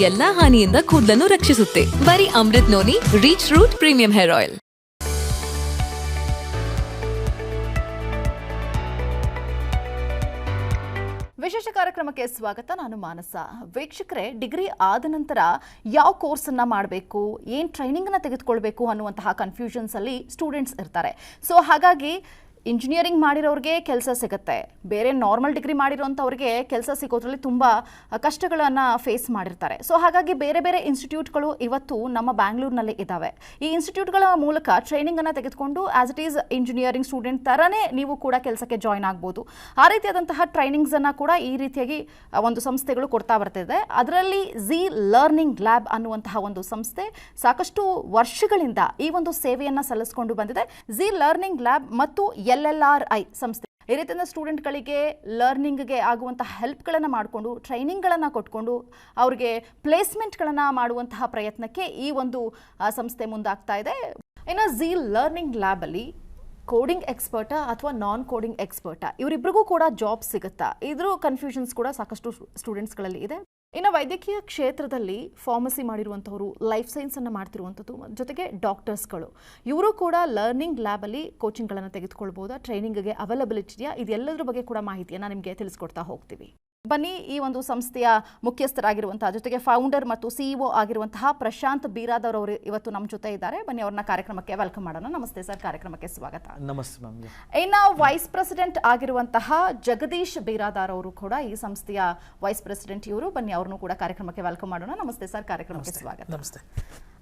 ಎಲ್ಲಾ ಹಾನಿಯಿಂದ ಕೂದಲನ್ನು ರಕ್ಷಿಸುತ್ತೆ. ಬರೀ Amrut noni reach root premium hair oil. ವಿಶೇಷ ಕಾರ್ಯಕ್ರಮಕ್ಕೆ ಸ್ವಾಗತ. ನಾನು ಮಾನಸ. ವೀಕ್ಷಕರೇ, ಡಿಗ್ರಿ ಆದ ನಂತರ ಯಾವ ಕೋರ್ಸನ್ನು ಮಾಡಬೇಕು, ಏನು ಟ್ರೈನಿಂಗನ್ನು ತೆಗೆದುಕೊಳ್ಬೇಕು ಅನ್ನುವಂತಹ ಕನ್ಫ್ಯೂಷನ್ಸ್ ಅಲ್ಲಿ ಸ್ಟೂಡೆಂಟ್ಸ್ ಇರ್ತಾರೆ. ಸೊ ಹಾಗಾಗಿ ಇಂಜಿನಿಯರಿಂಗ್ ಮಾಡಿರೋರಿಗೆ ಕೆಲಸ ಸಿಗುತ್ತೆ, ಬೇರೆ ನಾರ್ಮಲ್ ಡಿಗ್ರಿ ಮಾಡಿರೋಂಥವ್ರಿಗೆ ಕೆಲಸ ಸಿಗೋದ್ರಲ್ಲಿ ತುಂಬ ಕಷ್ಟಗಳನ್ನು ಫೇಸ್ ಮಾಡಿರ್ತಾರೆ. ಸೊ ಹಾಗಾಗಿ ಬೇರೆ ಬೇರೆ ಇನ್ಸ್ಟಿಟ್ಯೂಟ್ಗಳು ಇವತ್ತು ನಮ್ಮ ಬ್ಯಾಂಗ್ಳೂರಿನಲ್ಲಿ ಇದ್ದಾವೆ. ಈ ಇನ್ಸ್ಟಿಟ್ಯೂಟ್ಗಳ ಮೂಲಕ ಟ್ರೈನಿಂಗನ್ನು ತೆಗೆದುಕೊಂಡು as it is engineering student ಥರನೇ ನೀವು ಕೂಡ ಕೆಲಸಕ್ಕೆ ಜಾಯ್ನ್ ಆಗ್ಬೋದು. ಆ ರೀತಿಯಾದಂತಹ ಟ್ರೈನಿಂಗ್ಸನ್ನು ಕೂಡ ಈ ರೀತಿಯಾಗಿ ಒಂದು ಸಂಸ್ಥೆಗಳು ಕೊಡ್ತಾ ಬರ್ತಿದೆ. ಅದರಲ್ಲಿ ಝಿ ಲರ್ನಿಂಗ್ ಲ್ಯಾಬ್ ಅನ್ನುವಂತಹ ಒಂದು ಸಂಸ್ಥೆ ಸಾಕಷ್ಟು ವರ್ಷಗಳಿಂದ ಈ ಒಂದು ಸೇವೆಯನ್ನು ಸಲ್ಲಿಸಿಕೊಂಡು ಬಂದಿದೆ. ಝಿ ಲರ್ನಿಂಗ್ ಲ್ಯಾಬ್ ಮತ್ತು LLRI ಸಂಸ್ಥೆ ಈ ರೀತಿಯಿಂದ ಸ್ಟೂಡೆಂಟ್ಗಳಿಗೆ ಲರ್ನಿಂಗ್ಗೆ ಆಗುವಂತಹ ಹೆಲ್ಪ್ಗಳನ್ನು ಮಾಡಿಕೊಂಡು ಟ್ರೈನಿಂಗ್ಗಳನ್ನು ಕೊಟ್ಕೊಂಡು ಅವ್ರಿಗೆ ಪ್ಲೇಸ್ಮೆಂಟ್ಗಳನ್ನು ಮಾಡುವಂತಹ ಪ್ರಯತ್ನಕ್ಕೆ ಈ ಒಂದು ಸಂಸ್ಥೆ ಮುಂದಾಗ್ತಾ ಇದೆ. ಇನ್ನು ಝಿ ಲರ್ನಿಂಗ್ ಲ್ಯಾಬಲ್ಲಿ ಕೋಡಿಂಗ್ ಎಕ್ಸ್ಪರ್ಟಾ ಅಥವಾ ನಾನ್ ಕೋಡಿಂಗ್ ಎಕ್ಸ್ಪರ್ಟಾ ಇವರಿಬ್ಬರಿಗೂ ಕೂಡ ಜಾಬ್ ಸಿಗುತ್ತಾ, ಇದ್ರ ಕನ್ಫ್ಯೂಷನ್ಸ್ ಕೂಡ ಸಾಕಷ್ಟು ಸ್ಟೂಡೆಂಟ್ಸ್ಗಳಲ್ಲಿ ಇದೆ. ಇನ್ನು ವೈದ್ಯಕೀಯ ಕ್ಷೇತ್ರದಲ್ಲಿ ಫಾರ್ಮಸಿ ಮಾಡಿರುವಂಥವರು, ಲೈಫ್ ಸೈನ್ಸನ್ನು ಮಾಡ್ತಿರುವಂಥದ್ದು, ಜೊತೆಗೆ ಡಾಕ್ಟರ್ಸ್ಗಳು, ಇವರು ಕೂಡ ಲರ್ನಿಂಗ್ ಲ್ಯಾಬಲ್ಲಿ ಕೋಚಿಂಗ್ಗಳನ್ನು ತೆಗೆದುಕೊಳ್ಬೋದಾ, ಟ್ರೈನಿಂಗ್ಗೆ ಅವೈಲಬಿಲಿಟಿ ಇದೆಯಾ, ಇದೆಲ್ಲದರ ಬಗ್ಗೆ ಕೂಡ ಮಾಹಿತಿಯನ್ನು ನಿಮಗೆ ತಿಳಿಸ್ಕೊಡ್ತಾ ಹೋಗ್ತೀವಿ. ಬನ್ನಿ, ಈ ಒಂದು ಸಂಸ್ಥೆಯ ಮುಖ್ಯಸ್ಥರಾಗಿರುವಂತಹ ಜೊತೆಗೆ ಫೌಂಡರ್ ಮತ್ತು CEO ಆಗಿರುವಂತಹ ಪ್ರಶಾಂತ್ ಬೀರಾದರ್ ಅವರು ಇವತ್ತು ನಮ್ಮ ಜೊತೆ ಇದ್ದಾರೆ. ಬನ್ನಿ ಅವ್ರನ್ನ ಕಾರ್ಯಕ್ರಮಕ್ಕೆ ವೆಲ್ಕಮ್ ಮಾಡೋಣ. ನಮಸ್ತೆ ಸರ್, ಕಾರ್ಯಕ್ರಮಕ್ಕೆ ಸ್ವಾಗತ. ನಮಸ್ತೆ ಮ್ಯಾಮ್. ಇನ್ನು ವೈಸ್ ಪ್ರೆಸಿಡೆಂಟ್ ಆಗಿರುವಂತಹ ಜಗದೀಶ್ ಬೀರಾದಾರ್ ಅವರು ಕೂಡ ಈ ಸಂಸ್ಥೆಯ ವೈಸ್ ಪ್ರೆಸಿಡೆಂಟ್ ಇವರು. ಬನ್ನಿ ಅವ್ರನ್ನು ಕೂಡ ಕಾರ್ಯಕ್ರಮಕ್ಕೆ ವೆಲ್ಕಮ್ ಮಾಡೋಣ. ನಮಸ್ತೆ ಸರ್, ಕಾರ್ಯಕ್ರಮಕ್ಕೆ ಸ್ವಾಗತ. ನಮಸ್ತೆ.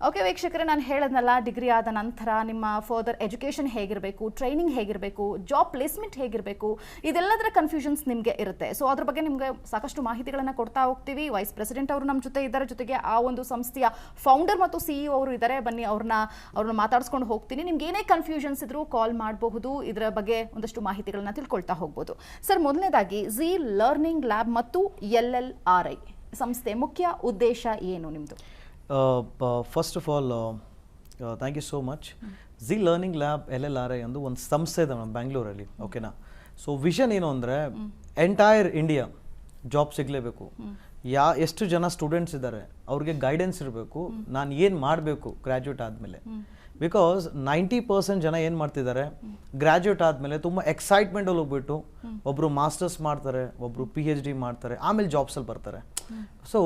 ಓಕೆ ವೀಕ್ಷಕರೇ, ನಾನು ಹೇಳದ್ನಲ್ಲ, ಡಿಗ್ರಿ ಆದ ನಂತರ ನಿಮ್ಮ ಫರ್ದರ್ ಎಜುಕೇಷನ್ ಹೇಗಿರಬೇಕು, ಟ್ರೈನಿಂಗ್ ಹೇಗಿರಬೇಕು, ಜಾಬ್ ಪ್ಲೇಸ್ಮೆಂಟ್ ಹೇಗಿರಬೇಕು, ಇದೆಲ್ಲದರ ಕನ್ಫ್ಯೂಷನ್ಸ್ ನಿಮಗೆ ಇರುತ್ತೆ. ಸೊ ಅದ್ರ ಬಗ್ಗೆ ನಿಮಗೆ ಸಾಕಷ್ಟು ಮಾಹಿತಿಗಳನ್ನು ಕೊಡ್ತಾ ಹೋಗ್ತೀವಿ. ವೈಸ್ ಪ್ರೆಸಿಡೆಂಟ್ ಅವರು ನಮ್ಮ ಜೊತೆ ಇದ್ದಾರೆ, ಜೊತೆಗೆ ಆ ಒಂದು ಸಂಸ್ಥೆಯ ಫೌಂಡರ್ ಮತ್ತು CEO ಅವರು ಇದ್ದಾರೆ. ಬನ್ನಿ ಅವ್ರನ್ನ ಮಾತಾಡ್ಸ್ಕೊಂಡು ಹೋಗ್ತೀನಿ. ನಿಮ್ಗೆ ಏನೇ ಕನ್ಫ್ಯೂಷನ್ಸ್ ಇದ್ರೂ ಕಾಲ್ ಮಾಡಬಹುದು, ಇದರ ಬಗ್ಗೆ ಒಂದಷ್ಟು ಮಾಹಿತಿಗಳನ್ನ ತಿಳ್ಕೊಳ್ತಾ ಹೋಗ್ಬೋದು. ಸರ್, ಮೊದಲನೇದಾಗಿ ಝಿ ಲರ್ನಿಂಗ್ ಲ್ಯಾಬ್ ಮತ್ತು LLRI ಸಂಸ್ಥೆ ಮುಖ್ಯ ಉದ್ದೇಶ ಏನು ನಿಮ್ಮದು? First of all thank you so much. Zee learning lab LLRI ಅಂದು ಒಂದು ಸಂಸ್ಥೆ ಇದೆ ನಮ್ಮ ಬ್ಯಾಂಗ್ಳೂರಲ್ಲಿ. ಓಕೆನಾ? ಸೊ ವಿಷನ್ ಏನು ಅಂದರೆ ಎಂಟೈರ್ ಇಂಡಿಯಾ ಜಾಬ್ ಸಿಗಲೇಬೇಕು. ಎಷ್ಟು ಜನ ಸ್ಟೂಡೆಂಟ್ಸ್ ಇದ್ದಾರೆ ಅವ್ರಿಗೆ ಗೈಡೆನ್ಸ್ ಇರಬೇಕು, ನಾನು ಏನು ಮಾಡಬೇಕು ಗ್ರ್ಯಾಜುಯೇಟ್ ಆದಮೇಲೆ. ಬಿಕಾಸ್ 90% ಜನ ಏನು ಮಾಡ್ತಿದ್ದಾರೆ, ಗ್ರ್ಯಾಜುಯೇಟ್ ಆದಮೇಲೆ ತುಂಬ ಎಕ್ಸೈಟ್ಮೆಂಟಲ್ಲಿ ಹೋಗ್ಬಿಟ್ಟು ಒಬ್ಬರು ಮಾಸ್ಟರ್ಸ್ ಮಾಡ್ತಾರೆ, ಒಬ್ಬರು PhD ಮಾಡ್ತಾರೆ, ಆಮೇಲೆ ಜಾಬ್ಸಲ್ಲಿ ಬರ್ತಾರೆ. ಸೊ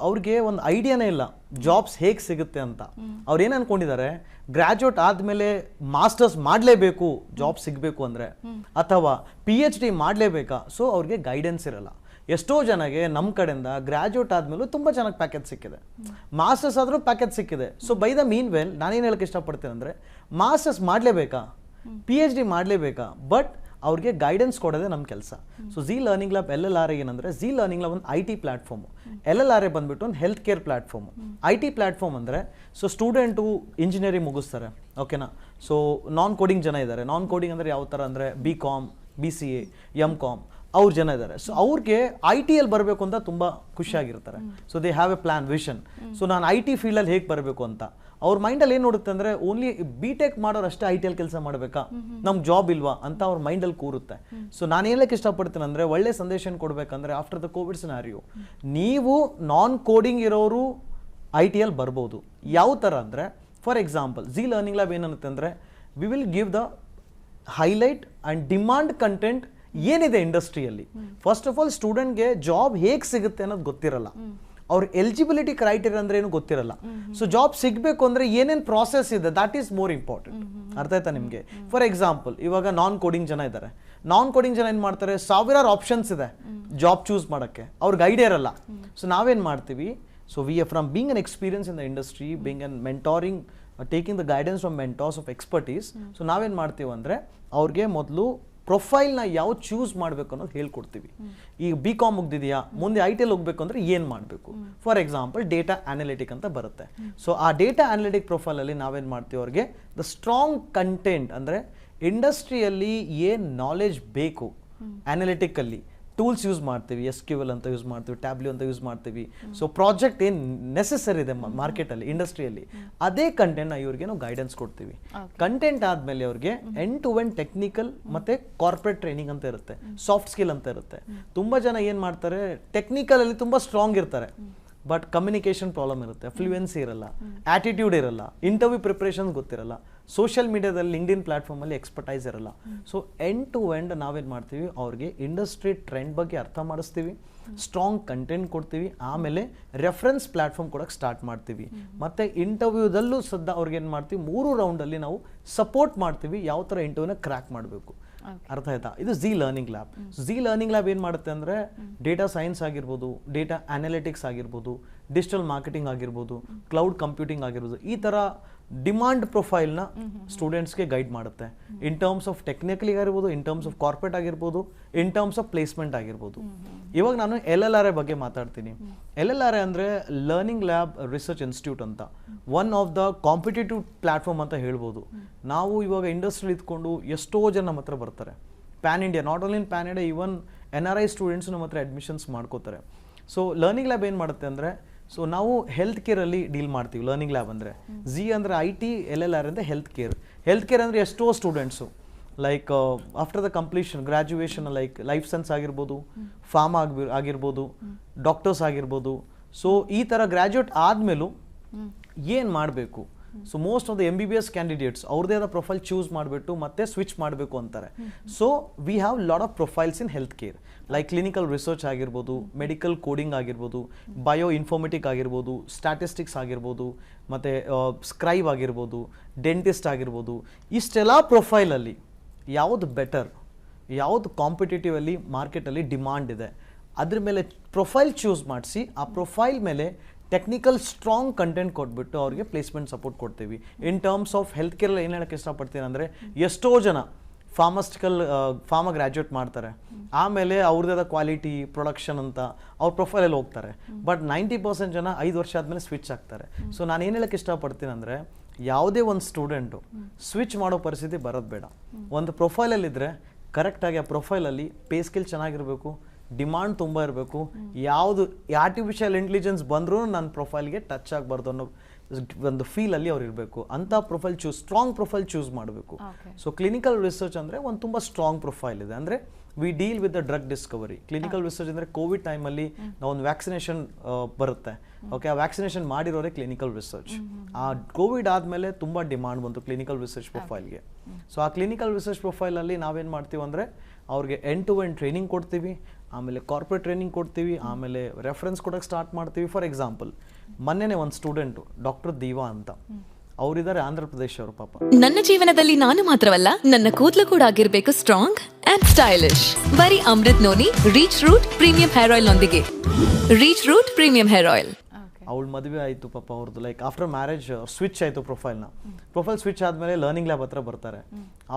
ಅವ್ರಿಗೆ ಒಂದು ಐಡಿಯಾನೇ ಇಲ್ಲ ಜಾಬ್ಸ್ ಹೇಗೆ ಸಿಗುತ್ತೆ ಅಂತ. ಅವ್ರು ಏನು ಅನ್ಕೊಂಡಿದ್ದಾರೆ, ಗ್ರ್ಯಾಜುಯೇಟ್ ಆದಮೇಲೆ ಮಾಸ್ಟರ್ಸ್ ಮಾಡಲೇಬೇಕು ಜಾಬ್ ಸಿಗಬೇಕು ಅಂದರೆ, ಅಥವಾ PhD ಮಾಡಲೇಬೇಕಾ. ಸೊ ಅವ್ರಿಗೆ ಗೈಡೆನ್ಸ್ ಇರಲ್ಲ. ಎಷ್ಟೋ ಜನಗೆ ನಮ್ಮ ಕಡೆಯಿಂದ ಗ್ರ್ಯಾಜುಯೇಟ್ ಆದಮೇಲೂ ತುಂಬ ಜನಕ್ಕೆ ಪ್ಯಾಕೇಜ್ ಸಿಕ್ಕಿದೆ, ಮಾಸ್ಟರ್ಸ್ ಆದರೂ ಪ್ಯಾಕೇಜ್ ಸಿಕ್ಕಿದೆ. So by the mean well ನಾನೇನು ಹೇಳಕ್ಕೆ ಇಷ್ಟಪಡ್ತೇನೆ ಅಂದರೆ, ಮಾಸ್ಟರ್ಸ್ ಮಾಡಲೇಬೇಕಾ, PhD ಮಾಡಲೇಬೇಕಾ, ಬಟ್ ಅವ್ರಿಗೆ ಗೈಡೆನ್ಸ್ ಕೊಡೋದೇ ನಮ್ಮ ಕೆಲಸ. So Zee learning lab LLRI ಏನಂದರೆ, ಝಿ ಲರ್ನಿಂಗ್ ಲ್ಯಾಬ್ ಒಂದು IT ಪ್ಲಾಟ್ಫಾರ್ಮು, LLRI ಬಂದುಬಿಟ್ಟು ಒಂದು health care platform. IT platform ಅಂದರೆ, ಸೊ ಸ್ಟೂಡೆಂಟು ಇಂಜಿನಿಯರಿಂಗ್ ಮುಗಿಸ್ತಾರೆ, ಓಕೆನಾ. ಸೊ ನಾನ್ ಕೋಡಿಂಗ್ ಜನ ಇದ್ದಾರೆ. ನಾನ್ ಕೋಡಿಂಗ್ ಅಂದರೆ ಯಾವ ಥರ ಅಂದರೆ BCom, BCA, MCom ಅವ್ರ ಜನ ಇದ್ದಾರೆ. ಸೊ ಅವ್ರಿಗೆ IT ಬರಬೇಕು ಅಂತ ತುಂಬ ಖುಷಿಯಾಗಿರ್ತಾರೆ. So they have a plan, vision. So ನಾನು IT ಫೀಲ್ಡಲ್ಲಿ ಹೇಗೆ ಬರಬೇಕು ಅಂತ ಅವ್ರ ಮೈಂಡಲ್ಲಿ ಏನು ನೋಡುತ್ತೆ ಅಂದರೆ, ಓನ್ಲಿ B.Tech ಮಾಡೋರು ಅಷ್ಟೇ IT ಕೆಲಸ ಮಾಡಬೇಕಾ, ನಮ್ಗೆ ಜಾಬ್ ಇಲ್ವಾ ಅಂತ ಅವ್ರ ಮೈಂಡಲ್ಲಿ ಕೂರುತ್ತೆ. ಸೊ ನಾನು ಹೇಳಕ್ಕೆ ಇಷ್ಟಪಡ್ತೇನೆ ಅಂದರೆ, ಒಳ್ಳೆ ಸಂದೇಶ ಕೊಡಬೇಕಂದ್ರೆ, ಆಫ್ಟರ್ ದ ಕೋವಿಡ್ ಸಿನಾರಿಯೋ ನೀವು ನಾನ್ ಕೋಡಿಂಗ್ ಇರೋರು IT ಬರ್ಬೋದು. ಯಾವ ಥರ ಅಂದರೆ, for example the learning Lab ಏನನ್ನುತ್ತೆ ಅಂದರೆ, we will give the highlight and demand content ಏನಿದೆ ಇಂಡಸ್ಟ್ರಿಯಲ್ಲಿ. ಫಸ್ಟ್ ಆಫ್ ಆಲ್ ಸ್ಟೂಡೆಂಟ್ಗೆ ಜಾಬ್ ಹೇಗೆ ಸಿಗುತ್ತೆ ಅನ್ನೋದು ಗೊತ್ತಿರಲ್ಲ, ಅವ್ರ ಎಲಿಜಿಬಿಲಿಟಿ ಕ್ರೈಟೀರಿಯಾ ಅಂದ್ರೆ ಏನು ಗೊತ್ತಿರಲ್ಲ. ಸೊ ಜಾಬ್ ಸಿಗಬೇಕು ಅಂದರೆ ಏನೇನು ಪ್ರಾಸೆಸ್ ಇದೆ, ದಟ್ ಈಸ್ ಮೋರ್ ಇಂಪಾರ್ಟೆಂಟ್. ಅರ್ಥ ಆಯ್ತಾ ನಿಮಗೆ? ಫಾರ್ ಎಕ್ಸಾಂಪಲ್ ಇವಾಗ ನಾನ್ ಕೋಡಿಂಗ್ ಜನ ಇದ್ದಾರೆ. ನಾನ್ ಕೋಡಿಂಗ್ ಜನ ಏನು ಮಾಡ್ತಾರೆ, ಸಾವಿರಾರು ಆಪ್ಷನ್ಸ್ ಇದೆ ಜಾಬ್ ಚೂಸ್ ಮಾಡೋಕ್ಕೆ, ಅವ್ರಿಗೆ ಐಡಿಯಾ ಇರಲ್ಲ. ಸೊ ನಾವೇನು ಮಾಡ್ತೀವಿ, so we are from being an experience in the industry, being an mentoring, taking the guidance from mentors of expertise. So ನಾವೇನು ಮಾಡ್ತೀವಿ ಅಂದರೆ, ಅವ್ರಿಗೆ ಮೊದಲು ಪ್ರೊಫೈಲ್ನ ಯಾವ ಚೂಸ್ ಮಾಡಬೇಕು ಅನ್ನೋದು ಹೇಳ್ಕೊಡ್ತೀವಿ. ಈಗ BCom ಮುಗ್ದಿದೆಯಾ, ಮುಂದೆ IT ಹೋಗ್ಬೇಕು ಅಂದರೆ ಏನು ಮಾಡಬೇಕು. ಫಾರ್ ಎಕ್ಸಾಂಪಲ್ ಡೇಟಾ ಅನಾಲಿಟಿಕ್ ಅಂತ ಬರುತ್ತೆ. ಸೊ ಆ ಡೇಟಾ ಅನಾಲಿಟಿಕ್ ಪ್ರೊಫೈಲಲ್ಲಿ ನಾವೇನು ಮಾಡ್ತೀವಿ, ಅವ್ರಿಗೆ ದ ಸ್ಟ್ರಾಂಗ್ ಕಂಟೆಂಟ್ ಅಂದರೆ ಇಂಡಸ್ಟ್ರಿಯಲ್ಲಿ ಏನು ನಾಲೆಜ್ ಬೇಕು, ಅನಾಲಿಟಿಕಲ್ಲಿ ಟೂಲ್ಸ್ ಯೂಸ್ ಮಾಡ್ತೀವಿ, SQL ಅಂತ ಯೂಸ್ ಮಾಡ್ತೀವಿ, Tableau ಅಂತ ಯೂಸ್ ಮಾಡ್ತೀವಿ. ಸೊ ಪ್ರಾಜೆಕ್ಟ್ ಏನು ನೆಸೆಸರಿ ಇದೆ ಮಾರ್ಕೆಟಲ್ಲಿ, ಇಂಡಸ್ಟ್ರಿಯಲ್ಲಿ, ಅದೇ ಕಂಟೆಂಟ್ನ ಇವ್ರಿಗೆ ನಾವು ಗೈಡೆನ್ಸ್ ಕೊಡ್ತೀವಿ. ಕಂಟೆಂಟ್ ಆದಮೇಲೆ ಅವ್ರಿಗೆ ಎಂಡ್ ಟು ಎಂಡ್ ಟೆಕ್ನಿಕಲ್ ಮತ್ತು ಕಾರ್ಪೊರೇಟ್ ಟ್ರೈನಿಂಗ್ ಅಂತ ಇರುತ್ತೆ, ಸಾಫ್ಟ್ ಸ್ಕಿಲ್ ಅಂತ ಇರುತ್ತೆ. ತುಂಬ ಜನ ಏನು ಮಾಡ್ತಾರೆ, ಟೆಕ್ನಿಕಲಲ್ಲಿ ತುಂಬ ಸ್ಟ್ರಾಂಗ್ ಇರ್ತಾರೆ, ಬಟ್ ಕಮ್ಯುನಿಕೇಷನ್ ಪ್ರಾಬ್ಲಮ್ ಇರುತ್ತೆ, ಫ್ಲೂಯೆನ್ಸಿ ಇರಲ್ಲ, ಆಟಿಟ್ಯೂಡ್ ಇರಲ್ಲ, ಇಂಟರ್ವ್ಯೂ ಪ್ರಿಪ್ರೇಷನ್ಸ್ ಗೊತ್ತಿರಲ್ಲ, ಸೋಷಿಯಲ್ ಮೀಡಿಯಾದಲ್ಲಿ ಲಿಂಕ್ಡ್ಇನ್ ಪ್ಲಾಟ್ಫಾರ್ಮಲ್ಲಿ ಎಕ್ಸ್ಪರ್ಟೈಸ್ ಇರಲ್ಲ. ಸೊ ಎಂಡ್ ಟು ಎಂಡ್ ನಾವೇನು ಮಾಡ್ತೀವಿ, ಅವ್ರಿಗೆ ಇಂಡಸ್ಟ್ರಿ ಟ್ರೆಂಡ್ ಬಗ್ಗೆ ಅರ್ಥ ಮಾಡಿಸ್ತೀವಿ, ಸ್ಟ್ರಾಂಗ್ ಕಂಟೆಂಟ್ ಕೊಡ್ತೀವಿ, ಆಮೇಲೆ ರೆಫರೆನ್ಸ್ ಪ್ಲಾಟ್ಫಾರ್ಮ್ ಕೊಡೋಕ್ಕೆ ಸ್ಟಾರ್ಟ್ ಮಾಡ್ತೀವಿ. ಮತ್ತು ಇಂಟರ್ವ್ಯೂದಲ್ಲೂ ಸದ್ದ ಅವ್ರಿಗೆ ಏನು ಮಾಡ್ತೀವಿ, 3 ರೌಂಡಲ್ಲಿ ನಾವು ಸಪೋರ್ಟ್ ಮಾಡ್ತೀವಿ ಯಾವ ಥರ ಇಂಟರ್ವ್ಯೂನ ಕ್ರ್ಯಾಕ್ ಮಾಡಬೇಕು. ಅರ್ಥ ಆಯ್ತಾ? ಇದು Zee learning lab. Zee learning lab ಏನು ಮಾಡುತ್ತೆ ಅಂದರೆ ಡೇಟಾ ಸೈನ್ಸ್ ಆಗಿರ್ಬೋದು, ಡೇಟಾ ಅನಾಲಿಟಿಕ್ಸ್ ಆಗಿರ್ಬೋದು, ಡಿಜಿಟಲ್ ಮಾರ್ಕೆಟಿಂಗ್ ಆಗಿರ್ಬೋದು, ಕ್ಲೌಡ್ ಕಂಪ್ಯೂಟಿಂಗ್ ಆಗಿರ್ಬೋದು, ಈ ಥರ ಡಿಮಾಂಡ್ ಪ್ರೊಫೈಲ್ನ ಸ್ಟೂಡೆಂಟ್ಸ್ಗೆ ಗೈಡ್ ಮಾಡುತ್ತೆ. ಇನ್ ಟರ್ಮ್ಸ್ ಆಫ್ ಟೆಕ್ನಿಕಲಿ ಆಗಿರ್ಬೋದು, ಇನ್ ಟರ್ಮ್ಸ್ ಆಫ್ ಕಾರ್ಪೊರೇಟ್ ಆಗಿರ್ಬೋದು, ಇನ್ ಟರ್ಮ್ಸ್ ಆಫ್ ಪ್ಲೇಸ್ಮೆಂಟ್ ಆಗಿರ್ಬೋದು. ಇವಾಗ ನಾನು LLRA ಬಗ್ಗೆ ಮಾತಾಡ್ತೀನಿ. LLRA ಅಂದರೆ ಲರ್ನಿಂಗ್ ಲ್ಯಾಬ್ ರಿಸರ್ಚ್ ಇನ್ಸ್ಟಿಟ್ಯೂಟ್ ಅಂತ, one of the competitive platform ಅಂತ ಹೇಳ್ಬೋದು. ನಾವು ಇವಾಗ ಇಂಡಸ್ಟ್ರಿಯಲ್ಲಿ ಇದ್ಕೊಂಡು ಎಷ್ಟೋ ಜನ ನಮ್ಮ ಹತ್ರ ಬರ್ತಾರೆ, PAN India, not only in PAN India, even NRI students ನಮ್ಮ ಹತ್ರ ಅಡ್ಮಿಷನ್ಸ್ ಮಾಡ್ಕೋತಾರೆ. ಸೊ ಲರ್ನಿಂಗ್ ಲ್ಯಾಬ್ ಏನು ಮಾಡುತ್ತೆ ಅಂದರೆ, ಸೊ ನಾವು ಹೆಲ್ತ್ ಕೇರಲ್ಲಿ ಡೀಲ್ ಮಾಡ್ತೀವಿ. ಲರ್ನಿಂಗ್ ಲ್ಯಾಬ್ ಅಂದರೆ ಝಿ ಅಂದರೆ IT, LLR ಅಂದರೆ ಹೆಲ್ತ್ ಕೇರ್ ಅಂದರೆ ಎಷ್ಟೋ students like after the completion graduation like life science ಆಗಿರ್ಬೋದು, ಫಾರ್ಮಾ ಆಗಿರ್ಬೋದು, ಡಾಕ್ಟರ್ಸ್ ಆಗಿರ್ಬೋದು. ಸೊ ಈ ಥರ ಗ್ರ್ಯಾಜುಯೇಟ್ ಆದಮೇಲೂ ಏನು ಮಾಡಬೇಕು, so most of the MBBS candidates ಅವ್ರದ್ದೇ ಆದ ಪ್ರೊಫೈಲ್ ಚೂಸ್ ಮಾಡಿಬಿಟ್ಟು ಮತ್ತೆ ಸ್ವಿಚ್ ಮಾಡಬೇಕು ಅಂತಾರೆ. So we have lot of profiles in health care, like clinical research ಆಗಿರ್ಬೋದು, ಮೆಡಿಕಲ್ ಕೋಡಿಂಗ್ ಆಗಿರ್ಬೋದು, ಬಯೋ ಇನ್ಫಾರ್ಮೆಟಿಕ್ ಆಗಿರ್ಬೋದು, ಸ್ಟ್ಯಾಟಿಸ್ಟಿಕ್ಸ್ ಆಗಿರ್ಬೋದು, ಮತ್ತು ಸ್ಕ್ರೈಬ್ ಆಗಿರ್ಬೋದು, ಡೆಂಟಿಸ್ಟ್ ಆಗಿರ್ಬೋದು. ಇಷ್ಟೆಲ್ಲ ಪ್ರೊಫೈಲಲ್ಲಿ ಯಾವುದು ಬೆಟರ್, ಯಾವುದು ಕಾಂಪಿಟೇಟಿವಲ್ಲಿ ಮಾರ್ಕೆಟಲ್ಲಿ ಡಿಮಾಂಡ್ ಇದೆ, ಅದ್ರ ಮೇಲೆ ಪ್ರೊಫೈಲ್ ಚೂಸ್ ಮಾಡಿಸಿ ಆ ಪ್ರೊಫೈಲ್ ಮೇಲೆ ಟೆಕ್ನಿಕಲ್ ಸ್ಟ್ರಾಂಗ್ ಕಂಟೆಂಟ್ ಕೊಟ್ಬಿಟ್ಟು ಅವ್ರಿಗೆ ಪ್ಲೇಸ್ಮೆಂಟ್ ಸಪೋರ್ಟ್ ಕೊಡ್ತೀವಿ. ಇನ್ ಟರ್ಮ್ಸ್ ಆಫ್ ಹೆಲ್ತ್ ಕೇರಲ್ಲಿ ಏನು ಹೇಳೋಕ್ಕೆ ಇಷ್ಟಪಡ್ತೀನಿ ಅಂದರೆ, ಎಷ್ಟೋ ಜನ ಫಾರ್ಮಾ ಗ್ರ್ಯಾಜುಯೇಟ್ ಮಾಡ್ತಾರೆ, ಆಮೇಲೆ ಅವ್ರದ್ದಾದ ಕ್ವಾಲಿಟಿ ಪ್ರೊಡಕ್ಷನ್ ಅಂತ ಅವ್ರ ಪ್ರೊಫೈಲಲ್ಲಿ ಹೋಗ್ತಾರೆ. ಬಟ್ 90% ಜನ 5 ವರ್ಷ ಆದಮೇಲೆ ಸ್ವಿಚ್ ಆಗ್ತಾರೆ. ಸೊ ನಾನು ಏನು ಹೇಳೋಕ್ಕೆ ಇಷ್ಟಪಡ್ತೀನಿ ಅಂದರೆ, ಯಾವುದೇ ಒಂದು ಸ್ಟೂಡೆಂಟು ಸ್ವಿಚ್ ಮಾಡೋ ಪರಿಸ್ಥಿತಿ ಬರೋದು ಬೇಡ. ಒಂದು ಪ್ರೊಫೈಲಲ್ಲಿದ್ದರೆ ಕರೆಕ್ಟಾಗಿ ಆ ಪ್ರೊಫೈಲಲ್ಲಿ ಪೇ ಸ್ಕಿಲ್ ಚೆನ್ನಾಗಿರಬೇಕು, ಡಿಮಾಂಡ್ ತುಂಬ ಇರಬೇಕು, ಯಾವುದು ಆರ್ಟಿಫಿಷಿಯಲ್ ಇಂಟೆಲಿಜೆನ್ಸ್ ಬಂದರೂ ನನ್ನ ಪ್ರೊಫೈಲ್ಗೆ ಟಚ್ ಆಗಬಾರ್ದು ಅನ್ನೋ ಒಂದು ಫೀಲಲ್ಲಿ ಅವ್ರು ಇರಬೇಕು. ಅಂಥ ಪ್ರೊಫೈಲ್ ಸ್ಟ್ರಾಂಗ್ ಪ್ರೊಫೈಲ್ ಚೂಸ್ ಮಾಡಬೇಕು. ಸೊ ಕ್ಲಿನಿಕಲ್ ರಿಸರ್ಚ್ ಅಂದರೆ ಒಂದು ತುಂಬ ಸ್ಟ್ರಾಂಗ್ ಪ್ರೊಫೈಲ್ ಇದೆ. ಅಂದರೆ V deal with the drug Discovery. Clinical research ಅಂದರೆ ಕೋವಿಡ್ ಟೈಮಲ್ಲಿ ನಾವು ಒಂದು ವ್ಯಾಕ್ಸಿನೇಷನ್ ಬರುತ್ತೆ, ಓಕೆ, ಆ ವ್ಯಾಕ್ಸಿನೇಷನ್ ಮಾಡಿರೋರೆ ಕ್ಲಿನಿಕಲ್ ರಿಸರ್ಚ್. ಆ ಕೋವಿಡ್ ಆದಮೇಲೆ ತುಂಬ ಡಿಮಾಂಡ್ ಬಂತು ಕ್ಲಿನಿಕಲ್ ರಿಸರ್ಚ್ ಪ್ರೊಫೈಲ್ಗೆ. ಸೊ ಆ ಕ್ಲಿನಿಕಲ್ ರಿಸರ್ಚ್ ಪ್ರೊಫೈಲಲ್ಲಿ ನಾವೇನು ಮಾಡ್ತೀವಿ ಅಂದರೆ, ಅವ್ರಿಗೆ ಎಂಡ್ ಟು ಎಂಡ್ ಟ್ರೈನಿಂಗ್ ಕೊಡ್ತೀವಿ, ಆಮೇಲೆ ಕಾರ್ಪೊರೇಟ್ ಟ್ರೈನಿಂಗ್ ಕೊಡ್ತೀವಿ, ಆಮೇಲೆ ರೆಫರೆನ್ಸ್ ಕೊಡೋಕ್ಕೆ ಸ್ಟಾರ್ಟ್ ಮಾಡ್ತೀವಿ. ಫಾರ್ ಎಕ್ಸಾಂಪಲ್, ಮೊನ್ನೆನೇ ಒಂದು ಸ್ಟೂಡೆಂಟು ಡಾಕ್ಟರ್ ದೀವಾ ಅಂತ, ಅವರಿದ್ದಾರೆ ಆಂಧ್ರ ಪ್ರದೇಶ ಅವರು. ಪಾಪ, ನನ್ನ ಜೀವನದಲ್ಲಿ ನಾನು ಮಾತ್ರವಲ್ಲ, ನನ್ನ ಕೂದಲು ಕೂಡ ಆಗಿರ್ಬೇಕು ಸ್ಟ್ರಾಂಗ್ ಅಂಡ್ ಸ್ಟೈಲಿಶ್. ಬರೀ Amrut noni reach root premium hair oil ನೊಂದಿಗೆ. Reach root premium hair oil. ಅವಳು ಮದುವೆ ಆಯಿತು ಪಾಪ, ಅವ್ರದ್ದು ಲೈಕ್ ಆಫ್ಟರ್ ಮ್ಯಾರೇಜ್ ಸ್ವಿಚ್ ಆಯಿತು ಪ್ರೊಫೈಲ್ ಸ್ವಿಚ್ ಆದಮೇಲೆ ಲರ್ನಿಂಗ್ ಲ್ಯಾಬ್ ಹತ್ರ ಬರ್ತಾರೆ.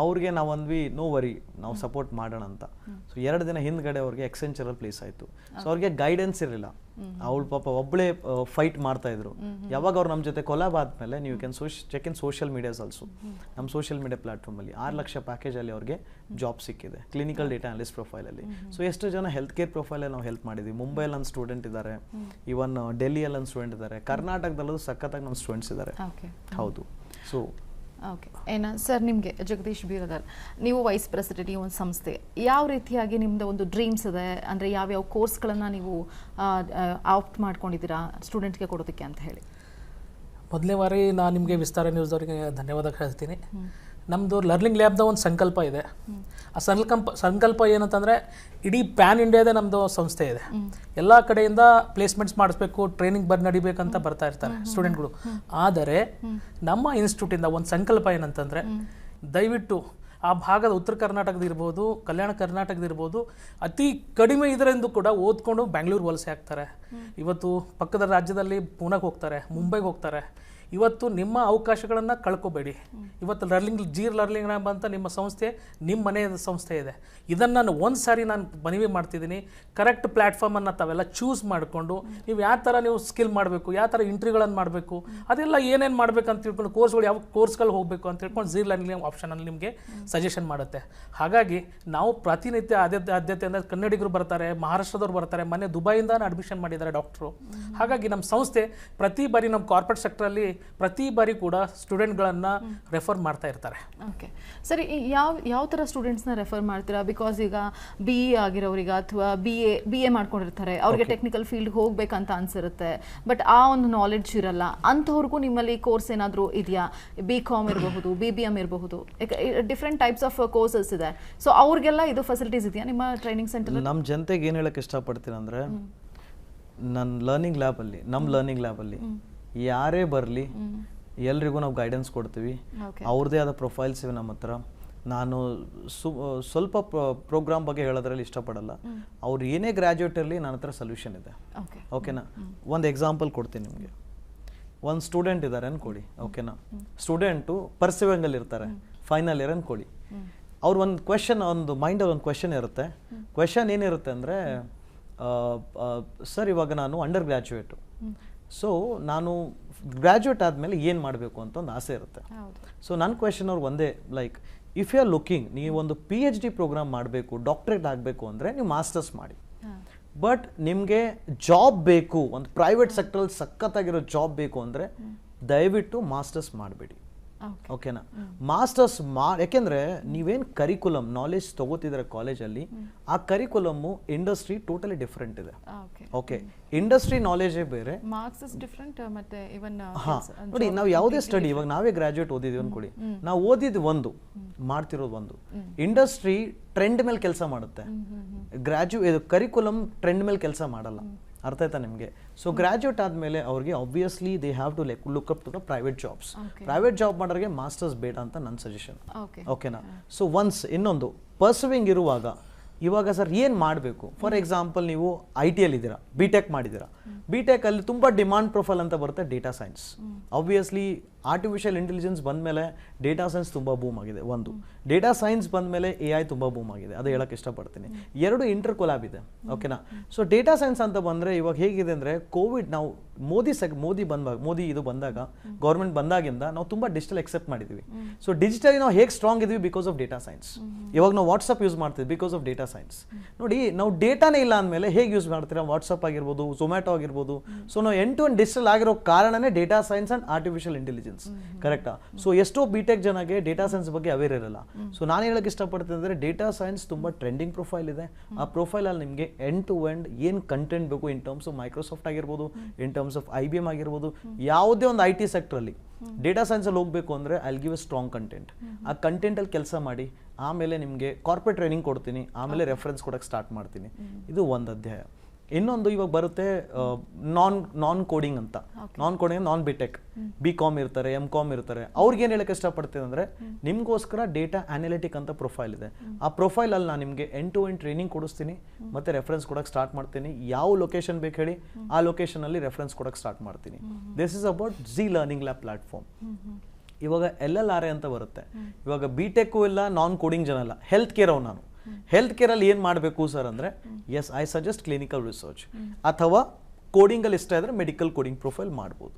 ಅವ್ರಿಗೆ ನಾವು ಅಂದ್ವಿ ನೋ ವರಿ, ನಾವು ಸಪೋರ್ಟ್ ಮಾಡೋಣ ಅಂತ. ಸೊ 2 ದಿನ ಹಿಂದ್ಗಡೆ ಅವ್ರಿಗೆ ಎಕ್ಸೆಂಚರಲ್ಲಿ ಪ್ಲೇಸ್ ಆಯಿತು. ಸೊ ಅವ್ರಿಗೆ ಗೈಡೆನ್ಸ್ ಇರಲಿಲ್ಲ. ಅವಳು ಪಾಪ ಒಬ್ಬಳೇ ಫೈಟ್ ಮಾಡ್ತಾ ಇದ್ರು. ಯಾವಾಗ ಅವ್ರು ನಮ್ಮ ಜೊತೆ ಕೊಲಾಬ್ ಆದಮೇಲೆ, ನೀವು can check in social medias also, ನಮ್ಮ ಸೋಷಿಯಲ್ ಮೀಡಿಯಾ ಪ್ಲಾಟ್ಫಾರ್ಮಲ್ಲಿ 6 ಲಕ್ಷ ಪ್ಯಾಕೇಜಲ್ಲಿ ಅವ್ರಿಗೆ ಜಾಬ್ ಸಿಕ್ಕಿದೆ ಕ್ಲಿನಿಕಲ್ ಡೇಟಾ ಅನಾಲಿಸ್ಟ್ ಪ್ರೊಫೈಲಲ್ಲಿ. ಸೊ ಎಷ್ಟು ಜನ ಹೆಲ್ತ್ ಕೇರ್ ಪ್ರೊಫೈಲಲ್ಲಿ ನಾವು ಹೆಲ್ಪ್ ಮಾಡಿದ್ವಿ. ಮುಂಬೈಯಲ್ಲಿ ಒಂದು ಸ್ಟೂಡೆಂಟ್ ಇದ್ದಾರೆ, ಈವನ್ ಡೆಲ್ಲಿಯಲ್ಲಿ ಒಂದು ಸ್ಟೂಡೆಂಟ್ ಇದ್ದಾರೆ, ಕರ್ನಾಟಕದಲ್ಲೂ ಸಖತ್ತಾಗಿ ನಮ್ಮ ಸ್ಟೂಡೆಂಟ್ಸ್ ಇದ್ದಾರೆ. ಹೌದು. ಸೊ ಓಕೆ, ಏನು ಸರ್, ನಿಮಗೆ ಜಗದೀಶ್ ಬೀರದರ್, ನೀವು ವೈಸ್ ಪ್ರೆಸಿಡೆಂಟ್ ಈ ಒಂದು ಸಂಸ್ಥೆ, ಯಾವ ರೀತಿಯಾಗಿ ನಿಮ್ಮದು ಒಂದು ಡ್ರೀಮ್ಸ್ ಇದೆ, ಅಂದರೆ ಯಾವ್ಯಾವ ಕೋರ್ಸ್ಗಳನ್ನು ನೀವು ಆಪ್ಟ್ ಮಾಡ್ಕೊಂಡಿದ್ದೀರಾ ಸ್ಟೂಡೆಂಟ್ಗೆ ಕೊಡೋದಕ್ಕೆ ಅಂತ ಹೇಳಿ? ಮೊದಲನೇ ಬಾರಿ ನಾನು ನಿಮಗೆ ವಿಸ್ತಾರ ನ್ಯೂಸ್ದವರಿಗೆ ಧನ್ಯವಾದ ಹೇಳ್ತೀನಿ. ನಮ್ಮದು ಲರ್ನಿಂಗ್ ಲ್ಯಾಬ್ದ ಒಂದು ಸಂಕಲ್ಪ ಇದೆ. ಆ ಸಂಕಲ್ಪ ಏನಂತಂದರೆ, ಇಡೀ ಪ್ಯಾನ್ ಇಂಡಿಯಾದೇ ನಮ್ಮದು ಸಂಸ್ಥೆ ಇದೆ. ಎಲ್ಲ ಕಡೆಯಿಂದ ಪ್ಲೇಸ್ಮೆಂಟ್ಸ್ ಮಾಡಿಸ್ಬೇಕು, ಟ್ರೈನಿಂಗ್ ನಡಿಬೇಕಂತ ಬರ್ತಾ ಇರ್ತಾರೆ ಸ್ಟೂಡೆಂಟ್ಗಳು. ಆದರೆ ನಮ್ಮ ಇನ್ಸ್ಟಿಟ್ಯೂಟಿಂದ ಒಂದು ಸಂಕಲ್ಪ ಏನಂತಂದರೆ, ದಯವಿಟ್ಟು ಆ ಭಾಗದ ಉತ್ತರ ಕರ್ನಾಟಕದಿರ್ಬೋದು, ಕಲ್ಯಾಣ ಕರ್ನಾಟಕದಿರ್ಬೋದು, ಅತಿ ಕಡಿಮೆ ಇದರಿಂದ ಕೂಡ ಓದ್ಕೊಂಡು ಬ್ಯಾಂಗ್ಳೂರು ವಲಸೆ ಆಗ್ತಾರೆ. ಇವತ್ತು ಪಕ್ಕದ ರಾಜ್ಯದಲ್ಲಿ ಪೂನಾಗೆ ಹೋಗ್ತಾರೆ, ಮುಂಬೈಗೆ ಹೋಗ್ತಾರೆ. ಇವತ್ತು ನಿಮ್ಮ ಅವಕಾಶಗಳನ್ನು ಕಳ್ಕೊಬೇಡಿ. ಇವತ್ತು ಲರ್ನಿಂಗ್ ಲ್ಯಾಬ್ ಅಂತ ನಿಮ್ಮ ಸಂಸ್ಥೆ, ನಿಮ್ಮ ಮನೆಯ ಸಂಸ್ಥೆ ಇದೆ. ಇದನ್ನು ನಾನು ಒಂದು ಸಾರಿ ನಾನು ಮನವಿ ಮಾಡ್ತಿದ್ದೀನಿ, ಕರೆಕ್ಟ್ ಪ್ಲ್ಯಾಟ್ಫಾರ್ಮನ್ನು ತಾವೆಲ್ಲ ಚೂಸ್ ಮಾಡಿಕೊಂಡು ನೀವು ಯಾವ ಥರ ನೀವು ಸ್ಕಿಲ್ ಮಾಡಬೇಕು, ಯಾವ ಥರ ಇಂಟ್ರಿಗಳನ್ನು ಮಾಡಬೇಕು, ಅದೆಲ್ಲ ಏನೇನು ಮಾಡಬೇಕು ಅಂತ ತಿಳ್ಕೊಂಡು ಯಾವ ಕೋರ್ಸ್ಗಳು ಹೋಗಬೇಕು ಅಂತ ತಿಳ್ಕೊಂಡು ಝೀ ಲರ್ನಿಂಗ್ ಆಪ್ಷನಲ್ಲಿ ನಿಮಗೆ ಸಜೆಷನ್ ಮಾಡುತ್ತೆ. ಹಾಗಾಗಿ ನಾವು ಪ್ರತಿನಿತ್ಯ ಆದ್ಯತೆ ಅಂದರೆ ಕನ್ನಡಿಗರು ಬರ್ತಾರೆ, ಮಹಾರಾಷ್ಟ್ರದವ್ರು ಬರ್ತಾರೆ, ಮೊನ್ನೆ ದುಬೈಯಿಂದ ಅಡ್ಮಿಷನ್ ಮಾಡಿದ್ದಾರೆ ಡಾಕ್ಟ್ರು. ಹಾಗಾಗಿ ನಮ್ಮ ಸಂಸ್ಥೆ ಪ್ರತಿ ಬಾರಿ ನಮ್ಮ ಕಾರ್ಪೊರೇಟ್ ಸೆಕ್ಟ್ರಲ್ಲಿ ಪ್ರತಿ ಬಾರಿ ಕೂಡ ಸ್ಟೂಡೆಂಟ್ಗಳನ್ನು ರೆಫರ್ ಮಾಡ್ತಾ ಇರ್ತಾರೆ. ಓಕೆ ಸರಿ, ಯಾವ ಥರ ಸ್ಟೂಡೆಂಟ್ಸ್ನ ರೆಫರ್ ಮಾಡ್ತೀರಾ? ಬಿಕಾಸ್ ಈಗ ಬಿ ಎ ಆಗಿರೋರಿಗೆ ಅಥವಾ ಬಿ ಎ ಮಾಡ್ಕೊಂಡಿರ್ತಾರೆ, ಅವ್ರಿಗೆ ಟೆಕ್ನಿಕಲ್ ಫೀಲ್ಡ್ ಹೋಗ್ಬೇಕಂತ ಅನ್ಸಿರುತ್ತೆ, ಬಟ್ ಆ ಒಂದು ನಾಲೆಡ್ಜ್ ಇರಲ್ಲ. ಅಂಥವ್ರಿಗೂ ನಿಮ್ಮಲ್ಲಿ ಕೋರ್ಸ್ ಏನಾದರೂ ಇದೆಯಾ? BCom ಇರಬಹುದು, BBM ಇರಬಹುದು, ಡಿಫ್ರೆಂಟ್ ಟೈಪ್ಸ್ ಆಫ್ ಕೋರ್ಸಸ್ ಇದೆ. ಸೊ ಅವ್ರಿಗೆಲ್ಲ ಇದು ಫೆಸಿಲಿಟೀಸ್ ಇದೆಯಾ ನಿಮ್ಮ ಟ್ರೈನಿಂಗ್ ಸೆಂಟರ್? ನಮ್ಮ ಜನತೆಗೆ ಏನು ಹೇಳಕ್ಕೆ ಇಷ್ಟಪಡ್ತೀನಿ ಅಂದರೆ, ನನ್ನ ಲರ್ನಿಂಗ್ ಲ್ಯಾಬಲ್ಲಿ, ನಮ್ಮ ಲರ್ನಿಂಗ್ ಲ್ಯಾಬಲ್ಲಿ ಯಾರೇ ಬರಲಿ ಎಲ್ರಿಗೂ ನಾವು ಗೈಡೆನ್ಸ್ ಕೊಡ್ತೀವಿ. ಅವ್ರದ್ದೇ ಆದ ಪ್ರೊಫೈಲ್ಸ್ ಇವೆ ನಮ್ಮ ಹತ್ರ. ನಾನು ಸ್ವಲ್ಪ ಪ್ರೋಗ್ರಾಮ್ ಬಗ್ಗೆ ಹೇಳೋದ್ರಲ್ಲಿ ಇಷ್ಟಪಡಲ್ಲ. ಅವ್ರು ಏನೇ ಗ್ರ್ಯಾಜುಯೇಟ್ ಇರಲಿ, ನನ್ನ ಹತ್ರ ಸೊಲ್ಯೂಷನ್ ಇದೆ. ಓಕೆನಾ? ಒಂದು ಎಕ್ಸಾಂಪಲ್ ಕೊಡ್ತೀನಿ ನಿಮಗೆ. ಒಂದು ಸ್ಟೂಡೆಂಟ್ ಇದ್ದಾರೆ ಅನ್ಕೊಳ್ಳಿ, ಓಕೆನಾ? ಸ್ಟೂಡೆಂಟು ಪರ್ಸಿವಿಂಗಲ್ಲಿ ಇರ್ತಾರೆ, ಫೈನಲ್ ಇಯರ್ ಅನ್ಕೊಳ್ಳಿ. ಅವ್ರು ಒಂದು ಕ್ವೆಶನ್, ಒಂದು ಮೈಂಡಲ್ಲಿ ಒಂದು ಕ್ವೆಶನ್ ಇರುತ್ತೆ. ಕ್ವೆಶನ್ ಏನಿರುತ್ತೆ ಅಂದರೆ, ಸರ್ ಇವಾಗ ನಾನು ಅಂಡರ್ ಗ್ರ್ಯಾಜುಯೇಟು, ಸೊ ನಾನು ಗ್ರ್ಯಾಜುಯೇಟ್ ಆದಮೇಲೆ ಏನು ಮಾಡಬೇಕು ಅಂತ ಒಂದು ಆಸೆ ಇರುತ್ತೆ. ಸೊ ನನ್ನ ಕ್ವೆಶನ್ ಅವ್ರು ಒಂದೇ, like if you are looking, ನೀವೊಂದು PhD ಪ್ರೋಗ್ರಾಮ್ ಮಾಡಬೇಕು, ಡಾಕ್ಟ್ರೇಟ್ ಆಗಬೇಕು ಅಂದರೆ ನೀವು ಮಾಸ್ಟರ್ಸ್ ಮಾಡಿ. ಬಟ್ ನಿಮಗೆ ಜಾಬ್ ಬೇಕು, ಒಂದು ಪ್ರೈವೇಟ್ ಸೆಕ್ಟ್ರಲ್ಲಿ ಸಖತ್ತಾಗಿರೋ ಜಾಬ್ ಬೇಕು ಅಂದರೆ ದಯವಿಟ್ಟು ಮಾಸ್ಟರ್ಸ್ ಮಾಡಬೇಡಿ. ಓಕೆನಾ? ಮಾಸ್ಟರ್ಸ್ ಯಾಕೆಂದರೆ ನೀವೇನು ಕರಿಕ್ಯುಲಮ್ ನಾಲೆಜ್ ತಗೋತಿದ್ರೆ ಕಾಲೇಜಲ್ಲಿ, ಆ ಕರಿಕ್ಯುಲಮ್ಮು ಇಂಡಸ್ಟ್ರಿ ಟೋಟಲಿ ಡಿಫ್ರೆಂಟ್ ಇದೆ. ಓಕೆ, ಇಂಡಸ್ಟ್ರಿ ನಾಲೆಜೇ ಬೇರೆ, ಮಾರ್ಕ್ಸ್ ಇಸ್ ಡಿಫ್ರೆಂಟ್. ಮತ್ತೆ ಇವನ್ ನೋಡಿ, ನಾವು ಯಾವುದೇ ಸ್ಟಡಿ, ಇವಾಗ ನಾವೇ ಗ್ರಾಜುಯೇಟ್ ಓದಿದ್ವಿ ಅನ್ಕೊಳ್ಳಿ, ನಾವು ಓದಿದ್ದು ಒಂದು, ಮಾಡ್ತಿರೋದು ಒಂದು. ಇಂಡಸ್ಟ್ರಿ ಟ್ರೆಂಡ್ ಮೇಲೆ ಕೆಲಸ ಮಾಡುತ್ತೆ, ಕರಿಕ್ಯುಲಮ್ ಟ್ರೆಂಡ್ ಮೇಲೆ ಕೆಲಸ ಮಾಡಲ್ಲ. ಅರ್ಥ ಆಯ್ತಾ ನಿಮಗೆ? ಸೊ ಗ್ರಾಜುಯೇಟ್ ಆದಮೇಲೆ ಅವ್ರಿಗೆ obviously they have to look up to the private jobs. Private job ಮಾಡೋರಿಗೆ ಮಾಸ್ಟರ್ಸ್ ಬೇಡ ಅಂತ ನನ್ನ ಸಜೆಷನ್. ಓಕೆನಾ? ಸೊ ಒನ್ಸ್ ಇನ್ನೊಂದು ಪರ್ಸುವಿಂಗ್ ಇರುವಾಗ, ಇವಾಗ ಸರ್ ಏನು ಮಾಡಬೇಕು? ಫಾರ್ ಎಕ್ಸಾಂಪಲ್ ನೀವು IT ಅಲ್ಲಿ ಇದ್ದೀರಾ, BTech ಮಾಡಿದ್ದೀರಾ. BTech ಅಲ್ಲಿ ತುಂಬ ಡಿಮಾಂಡ್ ಪ್ರೊಫೈಲ್ ಅಂತ ಬರುತ್ತೆ data science. Obviously artificial intelligence ಬಂದಮೇಲೆ ಡೇಟಾ ಸೈನ್ಸ್ ತುಂಬ ಬೂಮ್ ಆಗಿದೆ. ಒಂದು, ಡೇಟಾ ಸೈನ್ಸ್ ಬಂದಮೇಲೆ AI ತುಂಬ ಬೂಮ್ ಆಗಿದೆ. ಅದು ಹೇಳಕ್ಕೆ ಇಷ್ಟಪಡ್ತೀನಿ. ಎರಡು ಇಂಟರ್ ಕೊಲಾಬ್ ಇದೆ. ಓಕೆನಾ? ಸೊ ಡೇಟಾ ಸೈನ್ಸ್ ಅಂತ ಬಂದರೆ ಇವಾಗ ಹೇಗಿದೆ ಅಂದರೆ, ಕೋವಿಡ್ ನಾವು ಮೋದಿ ಇದು ಬಂದಾಗ, ಗೌರ್ಮೆಂಟ್ ಬಂದಾಗಿಂದ ನಾವು ತುಂಬ ಡಿಜಿಟಲ್ ಎಕ್ಸೆಪ್ಟ್ ಮಾಡಿದ್ವಿ. ಸೊ ಡಿಜಿಟಲಿ ನಾವು ಹೇಗೆ ಸ್ಟ್ರಾಂಗ್ ಇದ್ವಿ? Because of data science. ಇವಾಗ ನಾವು ವಾಟ್ಸಪ್ ಯೂಸ್ ಮಾಡ್ತೀವಿ ಬಿಕಾಸ್ ಆಫ್ ಡೇಟಾ ಸೈನ್ಸ್. ನೋಡಿ, ನಾವು ಡೇಟಾನೇ ಇಲ್ಲ ಅಂದಮೇಲೆ ಹೇಗೆ ಯೂಸ್ ಮಾಡ್ತೀರಾ? ವಾಟ್ಸಪ್ ಆಗಿರ್ಬೋದು, ಝೊಮ್ಯಾಟೊ ಆಗಿರ್ಬೋದು. ಸೊ ನಾವು ಎಂಡ್ ಟು ಎಂಡ್ ಡಿಜಿಟಲ್ ಆಗಿರೋ ಕಾರಣನೇ data science and artificial intelligence. ಕರೆಕ್ಟಾ? ಸೊ ಎಷ್ಟೋ BTech ಜನಗೆ ಡೇಟಾ ಸೈನ್ಸ್ ಬಗ್ಗೆ ಅವೇರ್ ಇರಲ್ಲ. ಸೊ ನಾನು ಹೇಳಕ್ಕೆ ಇಷ್ಟಪಡ್ತೀನಿ ಅಂದರೆ, ಡೇಟಾ ಸೈನ್ಸ್ ತುಂಬ ಟ್ರೆಂಡಿಂಗ್ ಪ್ರೊಫೈಲ್ ಇದೆ. ಆ ಪ್ರೊಫೈಲಲ್ಲಿ ನಿಮಗೆ ಎಂಡ್ ಟು ಎಂಡ್ ಏನು ಕಂಟೆಂಟ್ ಬೇಕು, ಇನ್ ಟರ್ಮ್ಸ್ ಆಫ್ ಮೈಕ್ರೋಸಾಫ್ಟ್ ಆಗಿರ್ಬೋದು, ಇನ್ ಟರ್ಮ್ಸ್ ಆಫ್ IBM ಆಗಿರ್ಬೋದು, ಯಾವುದೇ ಒಂದು IT ಸೆಕ್ಟ್ರಲ್ಲಿ ಡೇಟಾ ಸೈನ್ಸಲ್ಲಿ ಹೋಗಬೇಕು ಅಂದರೆ I will give A strong content. ಆ ಕಂಟೆಂಟಲ್ಲಿ ಕೆಲಸ ಮಾಡಿ, ಆಮೇಲೆ ನಿಮಗೆ ಕಾರ್ಪೊರೇಟ್ ಟ್ರೈನಿಂಗ್ ಕೊಡ್ತೀನಿ, ಆಮೇಲೆ ರೆಫರೆನ್ಸ್ ಕೊಡೋಕ್ಕೆ ಸ್ಟಾರ್ಟ್ ಮಾಡ್ತೀನಿ. ಇದು ಒಂದು ಅಧ್ಯಾಯ. ಇನ್ನೊಂದು ಇವಾಗ ಬರುತ್ತೆ ನಾನ್ ಕೋಡಿಂಗ್ ಅಂತ. ನಾನ್ ಕೋಡಿಂಗ್, ನಾನ್ BTech, BCom ಇರ್ತಾರೆ, MCom ಇರ್ತಾರೆ. ಅವ್ರಿಗೇನು ಹೇಳಕ್ಕೆ ಇಷ್ಟಪಡ್ತೀನಿ ಅಂದರೆ, ನಿಮಗೋಸ್ಕರ ಡೇಟಾ ಅನಾಲಿಟಿಕ್ ಅಂತ ಪ್ರೊಫೈಲ್ ಇದೆ. ಆ ಪ್ರೊಫೈಲಲ್ಲಿ ನಾನು ನಿಮಗೆ ಎಂಡ್ ಟು ಎಂಡ್ ಟ್ರೈನಿಂಗ್ ಕೊಡಿಸ್ತೀನಿ, ಮತ್ತು ರೆಫರೆನ್ಸ್ ಕೊಡೋಕ್ಕೆ ಸ್ಟಾರ್ಟ್ ಮಾಡ್ತೀನಿ. ಯಾವ ಲೊಕೇಶನ್ ಬೇಕು ಹೇಳಿ, ಆ ಲೊಕೇಶನಲ್ಲಿ ರೆಫರೆನ್ಸ್ ಕೊಡೋಕ್ಕೆ ಸ್ಟಾರ್ಟ್ ಮಾಡ್ತೀನಿ. This is about Zee learning lab platform. ಇವಾಗ LLRA ಅಂತ ಬರುತ್ತೆ. ಇವಾಗ BTech ಇಲ್ಲ, ನಾನ್ ಕೋಡಿಂಗ್ ಜನ ಇಲ್ಲ, ಹೆಲ್ತ್ ಕೇರ್ ಅವ್. ನಾನು ಹೆಲ್ತ್ ಕೇರಲ್ಲಿ ಏನು ಮಾಡಬೇಕು ಸರ್ ಅಂದರೆ, as I suggest clinical research, ಅಥವಾ ಕೋಡಿಂಗಲ್ಲಿ ಇಷ್ಟ ಇದ್ರೆ ಮೆಡಿಕಲ್ ಕೋಡಿಂಗ್ ಪ್ರೊಫೈಲ್ ಮಾಡ್ಬೋದು.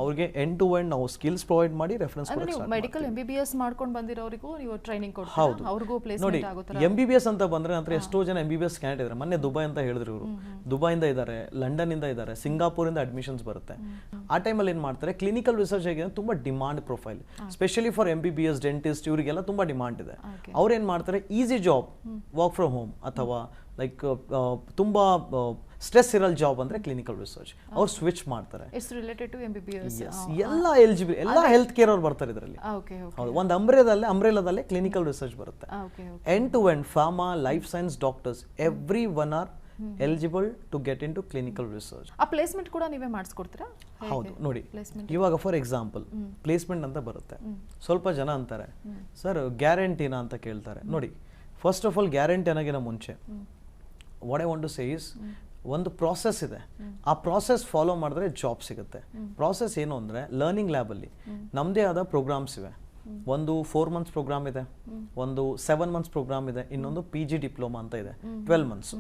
ಅವ್ರಿಗೆ ಎಂಡ್ ಟು ಎಂಡ್ ನಾವು ಸ್ಕಿಲ್ಸ್ ಪ್ರೊವೈಡ್ ಮಾಡಿ ರೆಫರೆನ್ಸ್ ಕೊಡೋಕೆ ಸ್ಟಾರ್ಟ್ ಮಾಡ್ತೀವಿ. ಮೆಡಿಕಲ್ MBBS ಮಾಡ್ಕೊಂಡು ಬಂದಿರೋರಿಗೂ ನೀವು ಟ್ರೈನಿಂಗ್ ಕೊಡ್ತೀರಾ? ಹೌದು. ಅವ್ರಿಗೂ ನೋಡಿ, ಪ್ಲೇಸ್ಮೆಂಟ್ ಆಗುತ್ತಾ? MBBS ಅಂತ ಬಂದ್ರೆ ನಂತರ ಎಷ್ಟೋ ಜನ MBBS ಕ್ಯಾಂಡಿಡೇಟ್ ಇದ್ದಾರೆ. ಮೊನ್ನೆ ದುಬೈ ಅಂತ ಹೇಳಿದ್ರು ಇವರು. ದುಬೈಯಿಂದ ಇದ್ದಾರೆ, ಲಂಡನ್ ಇಂದ ಇದ್ದಾರೆ, ಸಿಂಗಾಪುರಿಂದ ಅಡ್ಮಿಷನ್ಸ್ ಬರುತ್ತೆ. ಆ ಟೈಮಲ್ಲಿ ಏನು ಮಾಡ್ತಾರೆ, ಕ್ಲಿನಿಕಲ್ ರಿಸರ್ಚ್ ಆಗಿದೆ ತುಂಬ demand profile, specially for MBBS dentist, ಇವರಿಗೆಲ್ಲ ತುಂಬ ಡಿಮಾಂಡ್ ಇದೆ. ಅವ್ರು ಏನು ಮಾಡ್ತಾರೆ, easy job, work from home, ಅಥವಾ ಲೈಕ್ ತುಂಬ ಸ್ಟ್ರೆಸ್ ಇರಲ್ ಜಾಬ್ ಅಂದ್ರೆ ಕ್ಲಿನಿಕಲ್ ರಿಸರ್ಚ್. ಅವ್ರು ಸ್ವಿಚ್ ಮಾಡ್ತಾರೆ. It's related to MBBS. ಎಲ್ಲ ಎಲಿಜಿಬಲ್, ಎಲ್ಲ ಹೆಲ್ತ್ ಕೇರ್ ಅವ್ರು ಬರ್ತಾರೆ ಇದರಲ್ಲಿ. ಹೌದು, ಒಂದು ಅಂಬ್ರೆಲಾದಲ್ಲೇ ಕ್ಲಿನಿಕಲ್ ರಿಸರ್ಚ್ ಬರುತ್ತೆ. End to end pharma, life science doctors, everyone are eligible to get into clinical research. ಆ ಪ್ಲೇಸ್ಮೆಂಟ್ ಕೂಡ ನೀವೇ ಮಾಡಿಸ್ಕೊಡ್ತೀರಾ? ಹೌದು. ನೋಡಿ, ಇವಾಗ ಫಾರ್ ಎಕ್ಸಾಂಪಲ್ ಪ್ಲೇಸ್ಮೆಂಟ್ ಅಂತ ಬರುತ್ತೆ. ಸ್ವಲ್ಪ ಜನ ಅಂತಾರೆ, ಸರ್ ಗ್ಯಾರಂಟಿನಾ ಅಂತ ಕೇಳ್ತಾರೆ. ನೋಡಿ, ಫಸ್ಟ್ ಆಫ್ ಆಲ್ ಗ್ಯಾರಂಟಿ ಅನ್ನೋಗಿನ ಮುಂಚೆ what I want to say is, ಒಂದು ಪ್ರಾಸೆಸ್ ಇದೆ. ಆ ಪ್ರಾಸೆಸ್ ಫಾಲೋ ಮಾಡಿದ್ರೆ ಜಾಬ್ ಸಿಗುತ್ತೆ. ಪ್ರಾಸೆಸ್ ಏನು ಅಂದರೆ, ಲರ್ನಿಂಗ್ ಲ್ಯಾಬಲ್ಲಿ ನಮ್ಮದೇ ಆದ ಪ್ರೋಗ್ರಾಮ್ಸ್ ಇವೆ. ಒಂದು 4 months ಪ್ರೋಗ್ರಾಮ್ ಇದೆ, ಒಂದು 7 months ಪ್ರೋಗ್ರಾಮ್ ಇದೆ, ಇನ್ನೊಂದು PG ಡಿಪ್ಲೊಮಾ ಅಂತ ಇದೆ 12 months.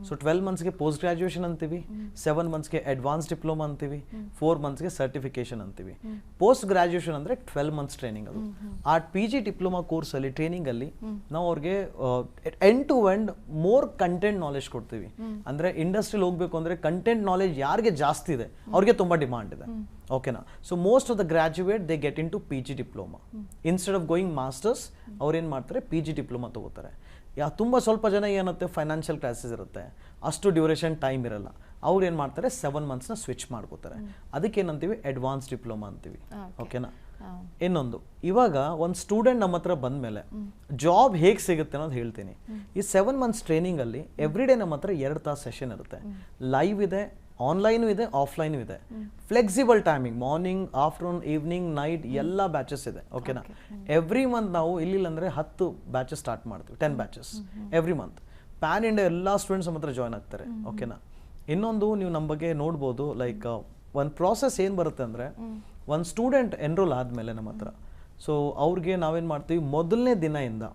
ಸೊ 12 monthsಗೆ ಪೋಸ್ಟ್ ಗ್ರಾಜುಯೇಷನ್ ಅಂತೀವಿ, 7 monthsಗೆ ಅಡ್ವಾನ್ಸ್ ಡಿಪ್ಲೊಮಾ ಅಂತೀವಿ, 4 monthsಗೆ ಸರ್ಟಿಫಿಕೇಶನ್ ಅಂತೀವಿ. ಪೋಸ್ಟ್ ಗ್ರಾಜುಯೇಷನ್ ಅಂದರೆ 12 months ಟ್ರೈನಿಂಗ್. ಅದು ಆ PG ಡಿಪ್ಲೊಮಾ ಕೋರ್ಸಲ್ಲಿ ಟ್ರೈನಿಂಗಲ್ಲಿ ನಾವು ಅವ್ರಿಗೆ end to end more content knowledge ಕೊಡ್ತೀವಿ. ಅಂದರೆ ಇಂಡಸ್ಟ್ರಿಲಿ ಹೋಗ್ಬೇಕು ಅಂದರೆ ಕಂಟೆಂಟ್ ನಾಲೆಜ್ ಯಾರಿಗೆ ಜಾಸ್ತಿ ಇದೆ ಅವ್ರಿಗೆ ತುಂಬ ಡಿಮಾಂಡ್ ಇದೆ. ಓಕೆನಾ. So most of the graduate they get into P G diploma instead of going masters. ಅವ್ರೇನು ಮಾಡ್ತಾರೆ ಪಿ ಜಿ ಡಿಪ್ಲೊಮಾ ತೊಗೋತಾರೆ. ತುಂಬ ಸ್ವಲ್ಪ ಜನ ಏನಿರುತ್ತೆ ಫೈನಾನ್ಷಿಯಲ್ ಕ್ರೈಸಿಸ್ ಇರುತ್ತೆ, ಅಷ್ಟು ಡ್ಯೂರೇಷನ್ ಟೈಮ್ ಇರಲ್ಲ, ಅವ್ರು ಏನು ಮಾಡ್ತಾರೆ 7 monthsನ ಸ್ವಿಚ್ ಮಾಡ್ಕೋತಾರೆ. ಅದಕ್ಕೇನಂತೀವಿ ಅಡ್ವಾನ್ಸ್ ಡಿಪ್ಲೊಮಾ ಅಂತೀವಿ. ಓಕೆನಾ. ಇನ್ನೊಂದು, ಇವಾಗ ಒಂದು ಸ್ಟೂಡೆಂಟ್ ನಮ್ಮ ಹತ್ರ ಬಂದಮೇಲೆ ಜಾಬ್ ಹೇಗೆ ಸಿಗುತ್ತೆ ಅನ್ನೋದು ಹೇಳ್ತೀನಿ. ಈ 7 months ಟ್ರೈನಿಂಗಲ್ಲಿ ಎವ್ರಿ ಡೇ ನಮ್ಮ ಹತ್ರ 2 ತಾಸು ಸೆಷನ್ ಇರುತ್ತೆ. ಲೈವ್ ಇದೆ, ಆನ್ಲೈನು ಇದೆ, ಆಫ್ಲೈನು ಇದೆ. Flexible timing, morning, afternoon, evening, night ಎಲ್ಲ ಬ್ಯಾಚಸ್ ಇದೆ. ಓಕೆನಾ. ಎವ್ರಿ ಮಂತ್ ನಾವು ಇಲ್ಲಿಲ್ಲಂದರೆ 10 ಬ್ಯಾಚಸ್ ಸ್ಟಾರ್ಟ್ ಮಾಡ್ತೀವಿ, 10 batches every month. PAN India ಎಲ್ಲ ಸ್ಟೂಡೆಂಟ್ಸ್ ನಮ್ಮ ಹತ್ರ ಜಾಯ್ನ್ ಆಗ್ತಾರೆ. ಓಕೆನಾ. ಇನ್ನೊಂದು ನೀವು ನಮ್ಮ ಬಗ್ಗೆ ನೋಡ್ಬೋದು, ಲೈಕ್ ಒಂದು ಪ್ರಾಸೆಸ್ ಏನು ಬರುತ್ತೆ ಅಂದರೆ, ಒಂದು ಸ್ಟೂಡೆಂಟ್ ಎನ್ರೋಲ್ ಆದಮೇಲೆ ನಮ್ಮ ಹತ್ರ, ಸೊ ಅವ್ರಿಗೆ ನಾವೇನು ಮಾಡ್ತೀವಿ, ಮೊದಲನೇ ದಿನದಿಂದ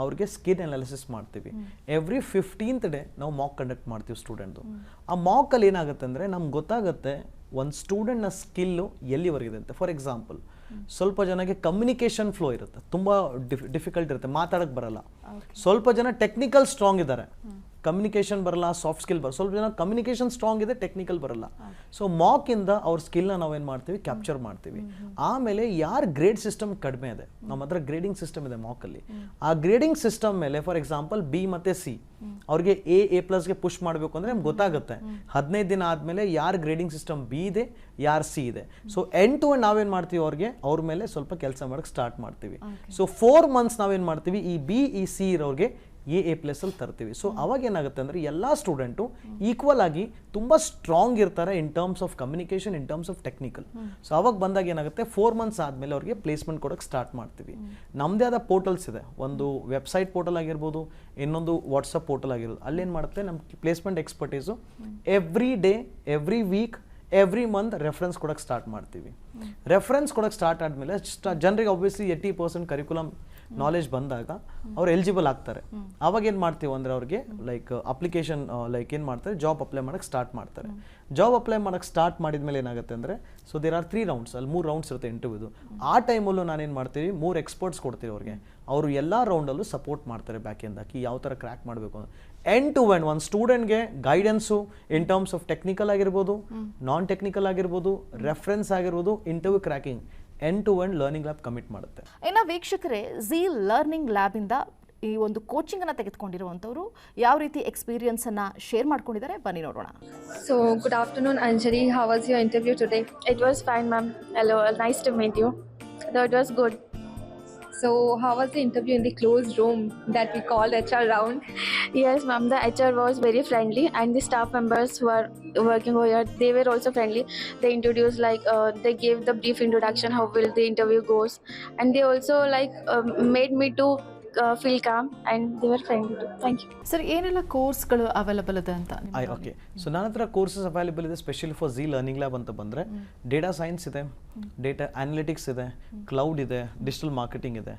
ಅವ್ರಿಗೆ ಸ್ಕಿನ್ ಅನಾಲಿಸಿಸ್ ಮಾಡ್ತೀವಿ. ಎವ್ರಿ 15th ಡೇ ನಾವು ಮಾಕ್ ಕಂಡಕ್ಟ್ ಮಾಡ್ತೀವಿ ಸ್ಟೂಡೆಂಟ್ದು. ಆ ಮಾಕಲ್ಲಿ ಏನಾಗುತ್ತೆ ಅಂದರೆ ನಮ್ಗೆ ಗೊತ್ತಾಗುತ್ತೆ ಒಂದು ಸ್ಟೂಡೆಂಟ್ನ ಸ್ಕಿಲ್ಲು ಎಲ್ಲಿವರೆಗಿದೆ ಅಂತ. ಫಾರ್ ಎಕ್ಸಾಂಪಲ್, ಸ್ವಲ್ಪ ಜನಕ್ಕೆ ಕಮ್ಯುನಿಕೇಷನ್ ಫ್ಲೋ ಇರುತ್ತೆ, ತುಂಬ ಡಿಫಿಕಲ್ಟ್ ಇರುತ್ತೆ, ಮಾತಾಡೋಕ್ಕೆ ಬರಲ್ಲ. ಸ್ವಲ್ಪ ಜನ ಟೆಕ್ನಿಕಲ್ ಸ್ಟ್ರಾಂಗ್ ಇದ್ದಾರೆ, ಕಮ್ಯುನಿಕೇಷನ್ ಬರಲ್ಲ, ಸಾಫ್ಟ್ ಸ್ಕಿಲ್ ಬರಲ್ಲ. ಸ್ವಲ್ಪ ಜನ ಕಮ್ಯುನಿಕೇಷನ್ ಸ್ಟ್ರಾಂಗ್ ಇದೆ, ಟೆಕ್ನಿಕಲ್ ಬರಲ್ಲ. ಸೊ ಮಾಕಿಂದ ಅವ್ರ ಸ್ಕಿಲ್ನ ನಾವೇನು ಮಾಡ್ತೀವಿ, ಕ್ಯಾಪ್ಚರ್ ಮಾಡ್ತೀವಿ. ಆಮೇಲೆ ಯಾರು ಗ್ರೇಡ್ ಸಿಸ್ಟಮ್ ಕಡಿಮೆ ಇದೆ, ನಮ್ಮ ಹತ್ರ ಗ್ರೇಡಿಂಗ್ ಸಿಸ್ಟಮ್ ಇದೆ ಮಾಕಲ್ಲಿ. ಆ ಗ್ರೇಡಿಂಗ್ ಸಿಸ್ಟಮ್ ಮೇಲೆ ಫಾರ್ ಎಕ್ಸಾಂಪಲ್ ಬಿ ಮತ್ತು ಸಿ, ಅವ್ರಿಗೆ A+ಗೆ ಪುಷ್ ಮಾಡಬೇಕು ಅಂದರೆ ನಮ್ಗೆ ಗೊತ್ತಾಗುತ್ತೆ 15 ದಿನ ಆದಮೇಲೆ ಯಾರು ಗ್ರೇಡಿಂಗ್ ಸಿಸ್ಟಮ್ ಬಿ ಇದೆ, ಯಾರು ಸಿ ಇದೆ. ಸೊ ಎಂಡ್ ಟು ಎಂಡ್ ನಾವೇನು ಮಾಡ್ತೀವಿ, ಅವ್ರ ಮೇಲೆ ಸ್ವಲ್ಪ ಕೆಲಸ ಮಾಡೋಕ್ಕೆ ಸ್ಟಾರ್ಟ್ ಮಾಡ್ತೀವಿ. ಸೊ 4 months ನಾವೇನು ಮಾಡ್ತೀವಿ, ಈ ಬಿ ಈ ಸಿ ಇರೋರಿಗೆ A+ ಅಲ್ಲಿ ತರ್ತೀವಿ. ಸೊ ಅವಾಗ ಏನಾಗುತ್ತೆ ಅಂದರೆ ಎಲ್ಲ ಸ್ಟೂಡೆಂಟು ಈಕ್ವಲ್ ಆಗಿ ತುಂಬ ಸ್ಟ್ರಾಂಗ್ ಇರ್ತಾರೆ ಇನ್ terms of communication, in terms of technical. So ಅವಾಗ ಬಂದಾಗ ಏನಾಗುತ್ತೆ, 4 months ಆದಮೇಲೆ ಅವ್ರಿಗೆ ಪ್ಲೇಸ್ಮೆಂಟ್ ಕೊಡೋಕ್ಕೆ ಸ್ಟಾರ್ಟ್ ಮಾಡ್ತೀವಿ. ನಮ್ಮದೇ ಆದ ಪೋರ್ಟಲ್ಸ್ ಇದೆ, ಒಂದು ವೆಬ್ಸೈಟ್ ಪೋರ್ಟಲ್ ಆಗಿರ್ಬೋದು, ಇನ್ನೊಂದು ವಾಟ್ಸಪ್ ಪೋರ್ಟಲ್ ಆಗಿರ್ಬೋದು. ಅಲ್ಲೇನು ಮಾಡುತ್ತೆ ನಮ್ಮ placement expertise every day, every week, every month reference ಕೊಡೋಕ್ಕೆ ಸ್ಟಾರ್ಟ್ ಮಾಡ್ತೀವಿ. ರೆಫರೆನ್ಸ್ ಕೊಡೋಕ್ಕೆ ಸ್ಟಾರ್ಟ್ ಆದಮೇಲೆ ಜನರಿಗೆ ಆಬ್ವಿಯಸ್ಲಿ 80% ಕರಿಕ್ಯುಲಮ್ ನಾಲೆಜ್ ಬಂದಾಗ ಅವ್ರು ಎಲಿಜಿಬಲ್ ಆಗ್ತಾರೆ. ಅವಾಗ ಏನು ಮಾಡ್ತೀವಿ ಅಂದರೆ ಅವ್ರಿಗೆ ಲೈಕ್ ಅಪ್ಲಿಕೇಶನ್ ಲೈಕ್ ಏನು ಮಾಡ್ತಾರೆ, ಜಾಬ್ ಅಪ್ಲೈ ಮಾಡೋಕ್ಕೆ ಸ್ಟಾರ್ಟ್ ಮಾಡ್ತಾರೆ. ಜಾಬ್ ಅಪ್ಲೈ ಮಾಡೋಕ್ಕೆ ಸ್ಟಾರ್ಟ್ ಮಾಡಿದ್ಮೇಲೆ ಏನಾಗುತ್ತೆ ಅಂದರೆ, ಸೊ ದೇರ್ ಆರ್ 3 rounds, ಅಲ್ಲಿ 3 rounds ಇರುತ್ತೆ ಇಂಟರ್ವ್ಯೂದು. ಆ ಟೈಮಲ್ಲೂ ನಾನೇನು ಮಾಡ್ತೀವಿ, 3 experts ಕೊಡ್ತೀವಿ ಅವ್ರಿಗೆ. ಅವರು ಎಲ್ಲ ರೌಂಡಲ್ಲೂ ಸಪೋರ್ಟ್ ಮಾಡ್ತಾರೆ ಬ್ಯಾಕಿಂದ ಹಾಕಿ ಯಾವ ಥರ ಕ್ರ್ಯಾಕ್ ಮಾಡಬೇಕು ಅಂತ. ಎಂಡ್ ಟು ಎಂಡ್ ಒಂದು ಸ್ಟೂಡೆಂಟ್ಗೆ guidance in terms of technical ಆಗಿರ್ಬೋದು, ನಾನ್ ಟೆಕ್ನಿಕಲ್ ಆಗಿರ್ಬೋದು, ರೆಫರೆನ್ಸ್ ಆಗಿರ್ಬೋದು, interview cracking, end to end Learning Lab commit ಮಾಡುತ್ತೆ. ಇನ್ನು ವೀಕ್ಷಕರೇ, ಝೀ ಲರ್ನಿಂಗ್ ಲ್ಯಾಬಿಂದ ಈ ಒಂದು ಕೋಚಿಂಗನ್ನು ತೆಗೆದುಕೊಂಡಿರುವಂಥವ್ರು ಯಾವ ರೀತಿ ಎಕ್ಸ್ಪೀರಿಯನ್ಸನ್ನು ಶೇರ್ ಮಾಡ್ಕೊಂಡಿದ್ದಾರೆ, ಬನ್ನಿ ನೋಡೋಣ. So, good afternoon, Anjali. How was your interview today? It was fine, ma'am. Hello, nice to meet you. So, it was good. So, how was the interview in the closed room that we called HR round? Yes, ma'am. The HR was very friendly, and the staff members who are working over here, they were also friendly. They introduced they gave the brief introduction how will the interview goes, and they also made me to feel calm, and they were friendly too. Thank you. Sir, ಏನೆಲ್ಲ ಕೋರ್ಸ್ಗಳು available ಇದೆ ಅಂತ? Okay, so ನನ್ನ ಹತ್ರ courses available ಇದೆ specially for Zee learning lab ಅಂತ ಬಂದರೆ. Data science ಇದೆ, ಡೇಟಾ ಅನಾಲಿಟಿಕ್ಸ್ ಇದೆ, ಕ್ಲೌಡ್ ಇದೆ, ಡಿಜಿಟಲ್ ಮಾರ್ಕೆಟಿಂಗ್ ಇದೆ,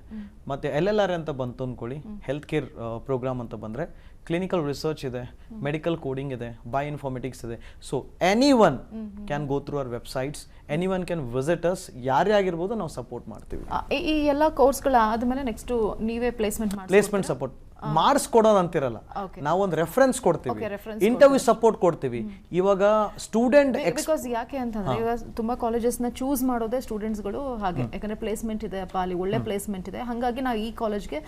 ಮತ್ತು LLR ಅಂತ ಬಂತು ಅಂದ್ಕೊಳ್ಳಿ, ಹೆಲ್ತ್ ಕೇರ್ ಪ್ರೋಗ್ರಾಮ್ ಅಂತ ಬಂದರೆ ಕ್ಲಿನಿಕಲ್ ರಿಸರ್ಚ್ ಇದೆ, ಮೆಡಿಕಲ್ ಕೋಡಿಂಗ್ ಇದೆ, ಬಯೋ ಇನ್ಫಾರ್ಮೆಟಿಕ್ಸ್ ಇದೆ. So any one can go through our websites, any one can visit us. ಯಾರೇ ಆಗಿರ್ಬೋದು ನಾವು ಸಪೋರ್ಟ್ ಮಾಡ್ತೀವಿ. ಈ ಎಲ್ಲ ಕೋರ್ಸ್ಗಳು ಆದಮೇಲೆ ನೆಕ್ಸ್ಟು ನೀವೇ ಪ್ಲೇಸ್ಮೆಂಟ್ ಸಪೋರ್ಟ್ ಮಾಡಿಸ್ಕೊಡೋದು ಅಂತಿರಲ್ಲ, ನಾವೊಂದು ರೆಫರೆನ್ಸ್ ಕೊಡ್ತೀವಿ, ಇಂಟರ್ವ್ಯೂ ಸಪೋರ್ಟ್ ಕೊಡ್ತೀವಿ. ಇವಾಗ ಸ್ಟೂಡೆಂಟ್ ಬಿಕಾಸ್ ಯಾಕೆ ಅಂತಂದ್ರೆ ಇವಾಗ ತುಂಬಾ ಕಾಲೇಜಸ್ನ ಚೂಸ್ ಮಾಡೋದೇ ಸ್ಟೂಡೆಂಟ್ಸ್ಗಳು ಹಾಗೆ, ಯಾಕಂದ್ರೆ ಪ್ಲೇಸ್ಮೆಂಟ್ ಇದೆ ಅಪ್ಪ, ಅಲ್ಲಿ ಒಳ್ಳೆ ಪ್ಲೇಸ್ಮೆಂಟ್ ಇದೆ, ಹಾಗಾಗಿ ನಾವು ಈ ಕಾಲೇಜ್ಗೆ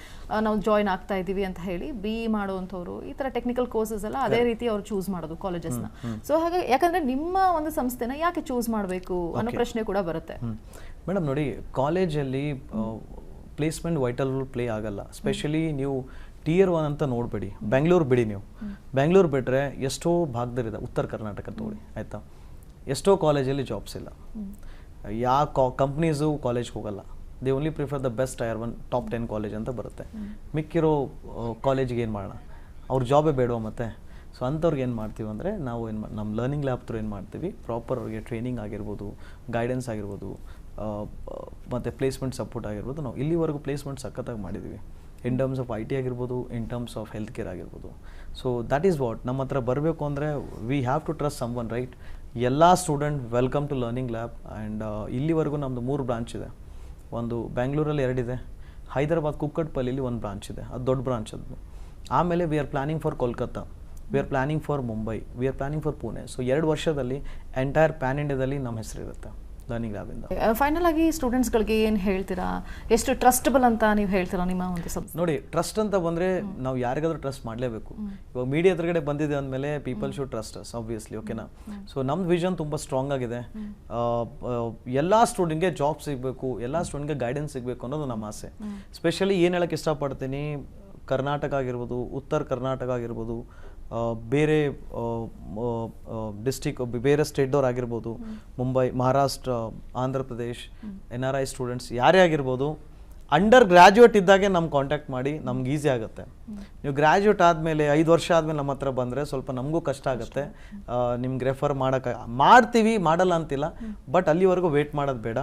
ನಾವು ಜಾಯ್ನ್ ಆಗ್ತಾ ಇದೀವಿ ಅಂತ ಹೇಳಿ BE ಮಾಡುವಂಥವ್ರು, ಈ ತರ ಟೆಕ್ನಿಕಲ್ ಕೋರ್ಸಸ್ ಎಲ್ಲ ಅದೇ ರೀತಿ ಅವ್ರು ಚೂಸ್ ಮಾಡೋದು ಕಾಲೇಜಸ್ನ. ಸೊ ಹಾಗಾಗಿ ಯಾಕಂದ್ರೆ ನಿಮ್ಮ ಒಂದು ಸಂಸ್ಥೆನ ಯಾಕೆ ಚೂಸ್ ಮಾಡಬೇಕು ಅನ್ನೋ ಪ್ರಶ್ನೆ ಕೂಡ ಬರುತ್ತೆ. ಮೇಡಮ್ ನೋಡಿ, ಕಾಲೇಜಲ್ಲಿ ಪ್ಲೇಸ್ಮೆಂಟ್ ವೈಟಲ್ ರೋಲ್ ಪ್ಲೇ ಆಗಲ್ಲ. ಸ್ಪೆಷಲಿ ನೀವು Tier 1 ಅಂತ ನೋಡಬೇಡಿ, ಬೆಂಗಳೂರು ಬಿಡಿ. ನೀವು ಬೆಂಗಳೂರು ಬಿಟ್ಟರೆ ಎಷ್ಟೋ ಭಾಗದಲ್ಲಿದೆ, ಉತ್ತರ ಕರ್ನಾಟಕ ತಗೊಳ್ಳಿ ಆಯಿತಾ, ಎಷ್ಟೋ ಕಾಲೇಜಲ್ಲಿ ಜಾಬ್ಸ್ ಇಲ್ಲ. ಯಾವ ಕಂಪ್ನೀಸು ಕಾಲೇಜ್ಗೆ ಹೋಗಲ್ಲ, they only prefer the best Tier 1 top 10 college ಅಂತ ಬರುತ್ತೆ. ಮಿಕ್ಕಿರೋ ಕಾಲೇಜಿಗೆ ಏನು ಮಾಡೋಣ, ಅವ್ರ ಜಾಬೇ ಬೇಡವ ಮತ್ತೆ. ಸೊ ಅಂಥವ್ರಿಗೆ ಏನು ಮಾಡ್ತೀವಿ ಅಂದರೆ, ನಾವು ನಮ್ಮ ಲರ್ನಿಂಗ್ ಲ್ಯಾಬ್ ಥ್ರೂ ಏನು ಮಾಡ್ತೀವಿ, ಪ್ರಾಪರ್ ಅವ್ರಿಗೆ ಟ್ರೈನಿಂಗ್ ಆಗಿರ್ಬೋದು, ಗೈಡೆನ್ಸ್ ಆಗಿರ್ಬೋದು, ಮತ್ತು ಪ್ಲೇಸ್ಮೆಂಟ್ ಸಪೋರ್ಟ್ ಆಗಿರ್ಬೋದು. ನಾವು ಇಲ್ಲಿವರೆಗೂ ಪ್ಲೇಸ್ಮೆಂಟ್ ಸಖತ್ತಾಗಿ ಮಾಡಿದ್ದೀವಿ, ಇನ್ ಟರ್ಮ್ಸ್ ಆಫ್ IT ಆಗಿರ್ಬೋದು, in terms of health care ಆಗಿರ್ಬೋದು. So that is what. ನಮ್ಮ ಹತ್ರ ಬರಬೇಕು ಅಂದರೆ we have to trust someone, right? ಎಲ್ಲ student welcome to Learning Lab. And ಇಲ್ಲಿವರೆಗೂ ನಮ್ಮದು 3 ಬ್ರಾಂಚ್ ಇದೆ. ಒಂದು ಬೆಂಗಳೂರಲ್ಲಿ 2 ಇದೆ, ಹೈದರಾಬಾದ್ ಕುಕ್ಕಟ್ಪಲ್ಲಿಲಿ 1 ಬ್ರಾಂಚ್ ಇದೆ, ಅದು ದೊಡ್ಡ ಬ್ರಾಂಚ್ ಅದು. ಆಮೇಲೆ we are planning for Kolkata, we are planning for Mumbai, we are planning for Pune. So 2 ವರ್ಷದಲ್ಲಿ ಎಂಟೈರ್ ಪ್ಯಾನ್ ಇಂಡಿಯಾದಲ್ಲಿ ನಮ್ಮ ಹೆಸರಿರುತ್ತೆ. ಲರ್ನಿಂಗ್ ಲ್ಯಾಬಿಂದ. ಫೈನಲ್ ಆಗಿ ಸ್ಟೂಡೆಂಟ್ಸ್ಗಳಿಗೆ ಏನು ಹೇಳ್ತೀರಾ, ಎಷ್ಟು ಟ್ರಸ್ಟಬಲ್ ಅಂತ ನೀವು ಹೇಳ್ತೀರಾ ನಿಮ್ಮ ಒಂದು ಸಂಸ್ಥೆ? ನೋಡಿ, ಟ್ರಸ್ಟ್ ಅಂತ ಬಂದರೆ ನಾವು ಯಾರಿಗಾದ್ರೂ ಟ್ರಸ್ಟ್ ಮಾಡಲೇಬೇಕು. ಇವಾಗ ಮೀಡಿಯಾ ಎದುರುಗಡೆ ಬಂದಿದೆ ಅಂದಮೇಲೆ people should trust us obviously, ಓಕೆನಾ. ಸೊ ನಮ್ದು ವಿಷನ್ ತುಂಬ ಸ್ಟ್ರಾಂಗ್ ಆಗಿದೆ. ಎಲ್ಲ ಸ್ಟೂಡೆಂಟ್ಗೆ ಜಾಬ್ ಸಿಗಬೇಕು, ಎಲ್ಲ ಸ್ಟೂಡೆಂಟ್ಗೆ ಗೈಡೆನ್ಸ್ ಸಿಗಬೇಕು ಅನ್ನೋದು ನಮ್ಮ ಆಸೆ. ಸ್ಪೆಷಲಿ ಏನು ಹೇಳೋಕ್ಕೆ ಇಷ್ಟಪಡ್ತೀನಿ, ಕರ್ನಾಟಕ ಆಗಿರ್ಬೋದು, ಉತ್ತರ ಕರ್ನಾಟಕ ಆಗಿರ್ಬೋದು, ಬೇರೆ ಡಿಸ್ಟಿಕ್ ಬೇರೆ ಸ್ಟೇಟ್ದವ್ರು ಆಗಿರ್ಬೋದು, ಮುಂಬೈ, ಮಹಾರಾಷ್ಟ್ರ, ಆಂಧ್ರ ಪ್ರದೇಶ್, NRI ಸ್ಟೂಡೆಂಟ್ಸ್ ಯಾರೇ ಆಗಿರ್ಬೋದು, ಅಂಡರ್ ಗ್ರ್ಯಾಜುಯೇಟ್ ಇದ್ದಾಗೆ ನಮ್ಗೆ ಕಾಂಟ್ಯಾಕ್ಟ್ ಮಾಡಿ, ನಮ್ಗೆ ಈಸಿ ಆಗುತ್ತೆ. ನೀವು ಗ್ರ್ಯಾಜುಯೇಟ್ ಆದಮೇಲೆ 5 ವರ್ಷ ಆದಮೇಲೆ ನಮ್ಮ ಹತ್ರ ಬಂದರೆ ಸ್ವಲ್ಪ ನಮಗೂ ಕಷ್ಟ ಆಗುತ್ತೆ. ನಿಮ್ಗೆ ರೆಫರ್ ಮಾಡ್ತೀವಿ, ಮಾಡಲ್ಲ ಅಂತಿಲ್ಲ, ಬಟ್ ಅಲ್ಲಿವರೆಗೂ ವೇಟ್ ಮಾಡೋದು ಬೇಡ,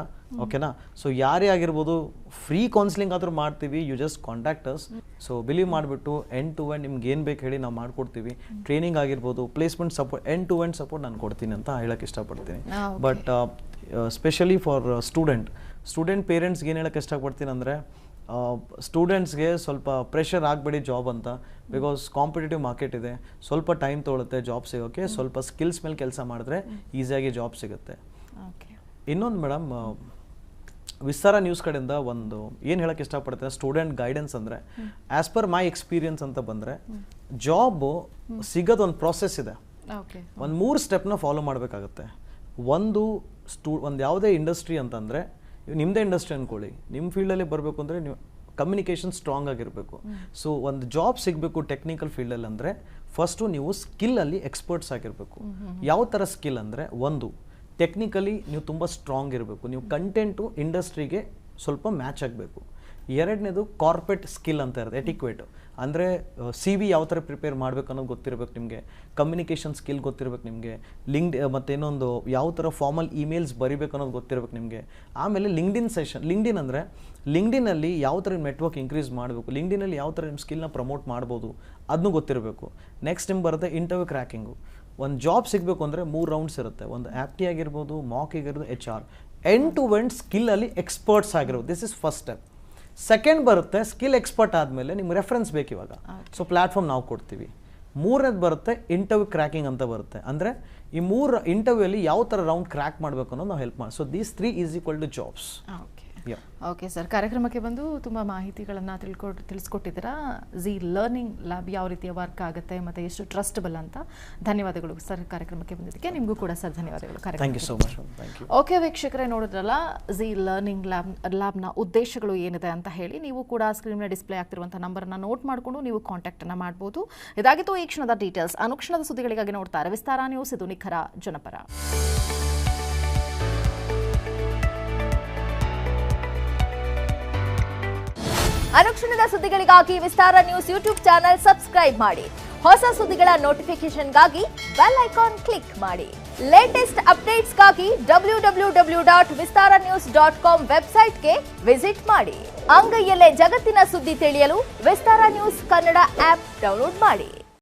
ಓಕೆನಾ. ಸೊ ಯಾರೇ ಆಗಿರ್ಬೋದು, ಫ್ರೀ ಕೌನ್ಸಿಲಿಂಗ್ ಆದರೂ ಮಾಡ್ತೀವಿ, you just contact us. So believe ಮಾಡಿಬಿಟ್ಟು ಎಂಡ್ ಟು ಎಂಡ್ ನಿಮ್ಗೆ ಏನು ಬೇಕು ಹೇಳಿ ನಾವು ಮಾಡಿಕೊಡ್ತೀವಿ. ಟ್ರೈನಿಂಗ್ ಆಗಿರ್ಬೋದು, placement support, end to end support ನಾನು ಕೊಡ್ತೀನಿ ಅಂತ ಹೇಳೋಕ್ಕೆ ಇಷ್ಟಪಡ್ತೀನಿ. ಬಟ್ ಸ್ಪೆಷಲಿ ಫಾರ್ ಸ್ಟೂಡೆಂಟ್ ಪೇರೆಂಟ್ಸ್ಗೆ ಏನು ಹೇಳೋಕ್ಕೆ ಇಷ್ಟಪಡ್ತೀನಿ ಅಂದರೆ, ಸ್ಟೂಡೆಂಟ್ಸ್ಗೆ ಸ್ವಲ್ಪ ಪ್ರೆಷರ್ ಆಗಬೇಡಿ ಜಾಬ್ ಅಂತ. ಬಿಕಾಸ್ ಕಾಂಪಿಟೇಟಿವ್ ಮಾರ್ಕೆಟ್ ಇದೆ, ಸ್ವಲ್ಪ ಟೈಮ್ ತೊಗೊಳುತ್ತೆ ಜಾಬ್ ಸಿಗೋಕ್ಕೆ. ಸ್ವಲ್ಪ ಸ್ಕಿಲ್ಸ್ ಮೇಲೆ ಕೆಲಸ ಮಾಡಿದ್ರೆ ಈಸಿಯಾಗಿ ಜಾಬ್ ಸಿಗುತ್ತೆ. ಇನ್ನೊಂದು ಮೇಡಮ್, ವಿಸ್ತಾರ ನ್ಯೂಸ್ ಕಡೆಯಿಂದ ಒಂದು ಏನು ಹೇಳೋಕ್ಕೆ ಇಷ್ಟಪಡ್ತೀನಿ, ಸ್ಟೂಡೆಂಟ್ ಗೈಡೆನ್ಸ್ ಅಂದರೆ ಆ್ಯಸ್ ಪರ್ ಮೈ ಎಕ್ಸ್ಪೀರಿಯನ್ಸ್ ಅಂತ ಬಂದರೆ, ಜಾಬು ಸಿಗೋದು ಒಂದು ಪ್ರಾಸೆಸ್ ಇದೆ. ಒಂದು 3 ಸ್ಟೆಪ್ನ ಫಾಲೋ ಮಾಡಬೇಕಾಗತ್ತೆ. ಒಂದು ಯಾವುದೇ ಇಂಡಸ್ಟ್ರಿ ಅಂತಂದರೆ, ನಿಮ್ಮದೇ ಇಂಡಸ್ಟ್ರಿ ಅಂದ್ಕೊಳ್ಳಿ, ನಿಮ್ಮ ಫೀಲ್ಡಲ್ಲಿ ಬರಬೇಕು ಅಂದರೆ ನೀವು ಕಮ್ಯುನಿಕೇಷನ್ ಸ್ಟ್ರಾಂಗ್ ಆಗಿರಬೇಕು. ಸೊ ಒಂದು ಜಾಬ್ ಸಿಗಬೇಕು ಟೆಕ್ನಿಕಲ್ ಫೀಲ್ಡಲ್ಲಿ ಅಂದರೆ, ಫಸ್ಟು ನೀವು ಸ್ಕಿಲ್ಲಲ್ಲಿ ಎಕ್ಸ್ಪರ್ಟ್ಸ್ ಆಗಿರಬೇಕು. ಯಾವ ಥರ ಸ್ಕಿಲ್ ಅಂದರೆ, ಒಂದು ಟೆಕ್ನಿಕಲಿ ನೀವು ತುಂಬ ಸ್ಟ್ರಾಂಗ್ ಇರಬೇಕು, ನೀವು ಕಂಟೆಂಟು ಇಂಡಸ್ಟ್ರಿಗೆ ಸ್ವಲ್ಪ ಮ್ಯಾಚ್ ಆಗಬೇಕು. ಎರಡನೇದು ಕಾರ್ಪೊರೇಟ್ ಸ್ಕಿಲ್ ಅಂತ ಇರುತ್ತೆ, ಎಟಿಕ್ವೇಟ್ ಅಂದರೆ CV ಯಾವ ಥರ ಪ್ರಿಪೇರ್ ಮಾಡಬೇಕು ಅನ್ನೋದು ಗೊತ್ತಿರಬೇಕು ನಿಮಗೆ, ಕಮ್ಯುನಿಕೇಷನ್ ಸ್ಕಿಲ್ ಗೊತ್ತಿರಬೇಕು ನಿಮಗೆ, ಮತ್ತೇನೊಂದು ಯಾವ ಥರ ಫಾರ್ಮಲ್ ಇಮೇಲ್ಸ್ ಬರಿಬೇಕು ಅನ್ನೋದು ಗೊತ್ತಿರಬೇಕು ನಿಮಗೆ. ಆಮೇಲೆ ಲಿಂಕ್ಡಿನ್ ಅಂದರೆ ಲಿಂಕ್ಡಿನಲ್ಲಿ ಯಾವ ಥರ ನೆಟ್ವರ್ಕ್ ಇನ್ಕ್ರೀಸ್ ಮಾಡಬೇಕು, ಲಿಂಕ್ಡಿನಲ್ಲಿ ಯಾವ ಥರ ನಿಮ್ಮ ಸ್ಕಿಲ್ನ ಪ್ರಮೋಟ್ ಮಾಡ್ಬೋದು ಅದನ್ನೂ ಗೊತ್ತಿರಬೇಕು. ನೆಕ್ಸ್ಟ್ ನಿಮ್ಗೆ ಬರುತ್ತೆ ಇಂಟರ್ವ್ಯೂ ಕ್ರ್ಯಾಕಿಂಗು. ಒಂದು ಜಾಬ್ ಸಿಗಬೇಕು ಅಂದರೆ 3 ರೌಂಡ್ಸ್ ಇರುತ್ತೆ. ಒಂದು ಆ್ಯಪ್ಟಿ ಆಗಿರ್ಬೋದು, ಮಾಕ್ ಆಗಿರ್ಬೋದು, HR. ಎಂಡ್ ಟು ಎಂಡ್ ಸ್ಕಿಲ್ಲಲ್ಲಿ ಎಕ್ಸ್ಪರ್ಟ್ಸ್ ಆಗಿರ್ಬೋದು. This is first step. Second ಬರುತ್ತೆ ಸ್ಕಿಲ್ ಎಕ್ಸ್ಪರ್ಟ್ ಆದಮೇಲೆ ನಿಮ್ಗೆ ರೆಫರೆನ್ಸ್ ಬೇಕು ಇವಾಗ. ಸೊ ಪ್ಲ್ಯಾಟ್ಫಾರ್ಮ್ ನಾವು ಕೊಡ್ತೀವಿ. ಮೂರನೇದು ಬರುತ್ತೆ ಇಂಟರ್ವ್ಯೂ ಕ್ರ್ಯಾಕಿಂಗ್ ಅಂತ ಬರುತ್ತೆ. ಅಂದರೆ ಈ 3 ಇಂಟರ್ವ್ಯೂಲ್ಲಿ ಯಾವ ಥರ ರೌಂಡ್ ಕ್ರ್ಯಾಕ್ ಮಾಡಬೇಕು ಅನ್ನೋದು ನಾವು ಹೆಲ್ಪ್ ಮಾಡಿ. So these 3 is equal to jobs. Okay sir, ಕಾರ್ಯಕ್ರಮಕ್ಕೆ ಬಂದು ತುಂಬ ಮಾಹಿತಿಗಳನ್ನು ತಿಳಿಸ್ಕೊಟ್ಟಿದ್ದೀರಾ. ಝೀ ಲರ್ನಿಂಗ್ ಲ್ಯಾಬ್ ಯಾವ ರೀತಿಯ ವರ್ಕ್ ಆಗುತ್ತೆ ಮತ್ತು ಎಷ್ಟು ಟ್ರಸ್ಟಬಲ್ ಅಂತ. ಧನ್ಯವಾದಗಳು ಸರ್ ಕಾರ್ಯಕ್ರಮಕ್ಕೆ ಬಂದಿದ್ದಕ್ಕೆ. ನಿಮಗೂ ಕೂಡ ಸರ್ ಧನ್ಯವಾದಗಳು. Thank you so much. Thank you. Okay ವೀಕ್ಷಕರೇ, ನೋಡಿದ್ರಲ್ಲ ಝೀ ಲರ್ನಿಂಗ್ ಲ್ಯಾಬ್ನ ಉದ್ದೇಶಗಳು ಏನಿದೆ ಅಂತ ಹೇಳಿ. ನೀವು ಕೂಡ ಸ್ಕ್ರೀನ್ನ ಡಿಸ್ಪ್ಲೇ ಆಗ್ತಿರುವಂಥ ನಂಬರನ್ನು ನೋಟ್ ಮಾಡಿಕೊಂಡು ನೀವು ಕಾಂಟ್ಯಾಕ್ಟನ್ನು ಮಾಡ್ಬೋದು. ಇದಾಗಿತ್ತು ಈ ಕ್ಷಣದ ಡೀಟೇಲ್ಸ್. ಅನುಕ್ಷಣದ ಸುದ್ದಿಗಳಿಗಾಗಿ ನೋಡ್ತಾರೆ ವಿಸ್ತಾರ ನ್ಯೂಸ್. ಇದು ನಿಖರ ಜನಪರ. ಅನುಕ್ಷಣದ ಸುದ್ದಿಗಳಿಗಾಗಿ ವಿಸ್ತಾರ ನ್ಯೂಸ್ ಯೂಟ್ಯೂಬ್ ಚಾನೆಲ್ ಸಬ್ಸ್ಕ್ರೈಬ್ ಮಾಡಿ. ಹೊಸ ಸುದ್ದಿಗಳ ನೋಟಿಫಿಕೇಶನ್ಗಾಗಿ ಬೆಲ್ ಐಕಾನ್ ಕ್ಲಿಕ್ ಮಾಡಿ. ಲೇಟೆಸ್ಟ್ ಅಪ್ಡೇಟ್ಸ್ಗಾಗಿ www.vistaranews.com ವೆಬ್ಸೈಟ್ಗೆ ವಿಸಿಟ್ ಮಾಡಿ. ಅಂಗೈಯಲ್ಲೇ ಜಗತ್ತಿನ ಸುದ್ದಿ ತಿಳಿಯಲು ವಿಸ್ತಾರ ನ್ಯೂಸ್ ಕನ್ನಡ ಆಪ್ ಡೌನ್ಲೋಡ್ ಮಾಡಿ.